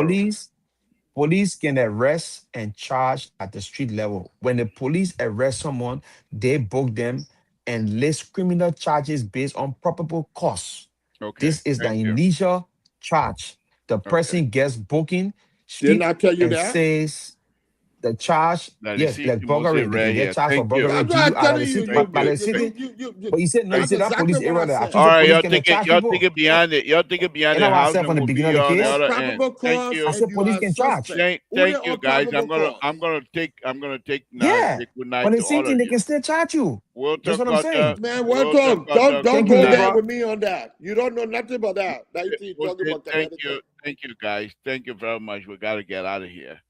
Police can arrest and charge at the street level. When the police arrest someone, they book them and list criminal charges based on probable cause. Okay. This is the thank you. initial charge. The person gets booking. Didn't I tell you and that? says the charge, Now, the yes, city like must burglary, say they right can here. get charged for Thank you. burglary I'm to not you out of telling the you. city, but the city. But you said no, you That's said that police exactly area what I that I said. thought All right, police y'all can take charge it. Y'all people. take it behind it. Y'all take it behind You the know what I house, said and from the we'll be beginning of the on the case? other Probable end. Thank cause, you. I said police can charge. suspect. Thank you, guys. I'm probable gonna take now. Yeah. Say good night But the to same all thing, of they you. can still charge you. Walter That's what I'm Carter, saying. Man, Walter welcome. Carter, Don't Thank go you, there Labor. with me on that. You don't know nothing about that. Now you keep talking about Thank you. Connecticut. Thank you, guys. Thank you very much. We got to get out of here.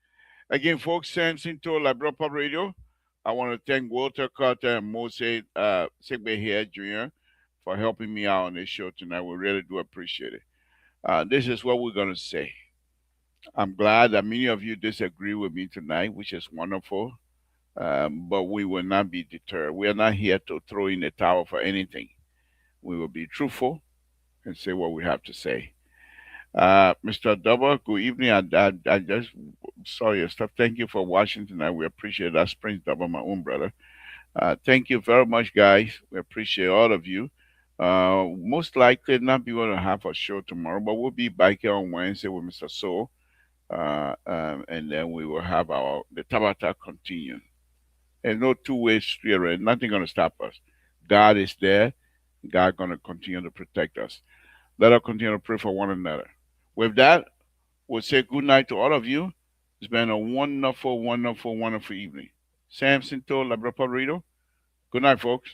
Again, folks, Samson to Libra Pub Radio. I want to thank Walter Carter and Moses Sigbe here, Jr., for helping me out on this show tonight. We really do appreciate it. This is what we're going to say. I'm glad that many of you disagree with me tonight, which is wonderful. But we will not be deterred. We are not here to throw in the towel for anything. We will be truthful and say what we have to say. Mr. Double, good evening. I just saw your stuff. Thank you for watching tonight. We appreciate that. Prince Double, my own brother. Thank you very much, guys. We appreciate all of you. Most likely not be able to have a show tomorrow, but we'll be back here on Wednesday with Mr. Soul. And then we will have the Tabata continue. There's no two-way street, right? Nothing going to stop us. God is there. God going to continue to protect us. Let us continue to pray for one another. With that, we'll say good night to all of you. It's been a wonderful, wonderful, wonderful evening. Samson to Libra Pub Radio. Good night, folks.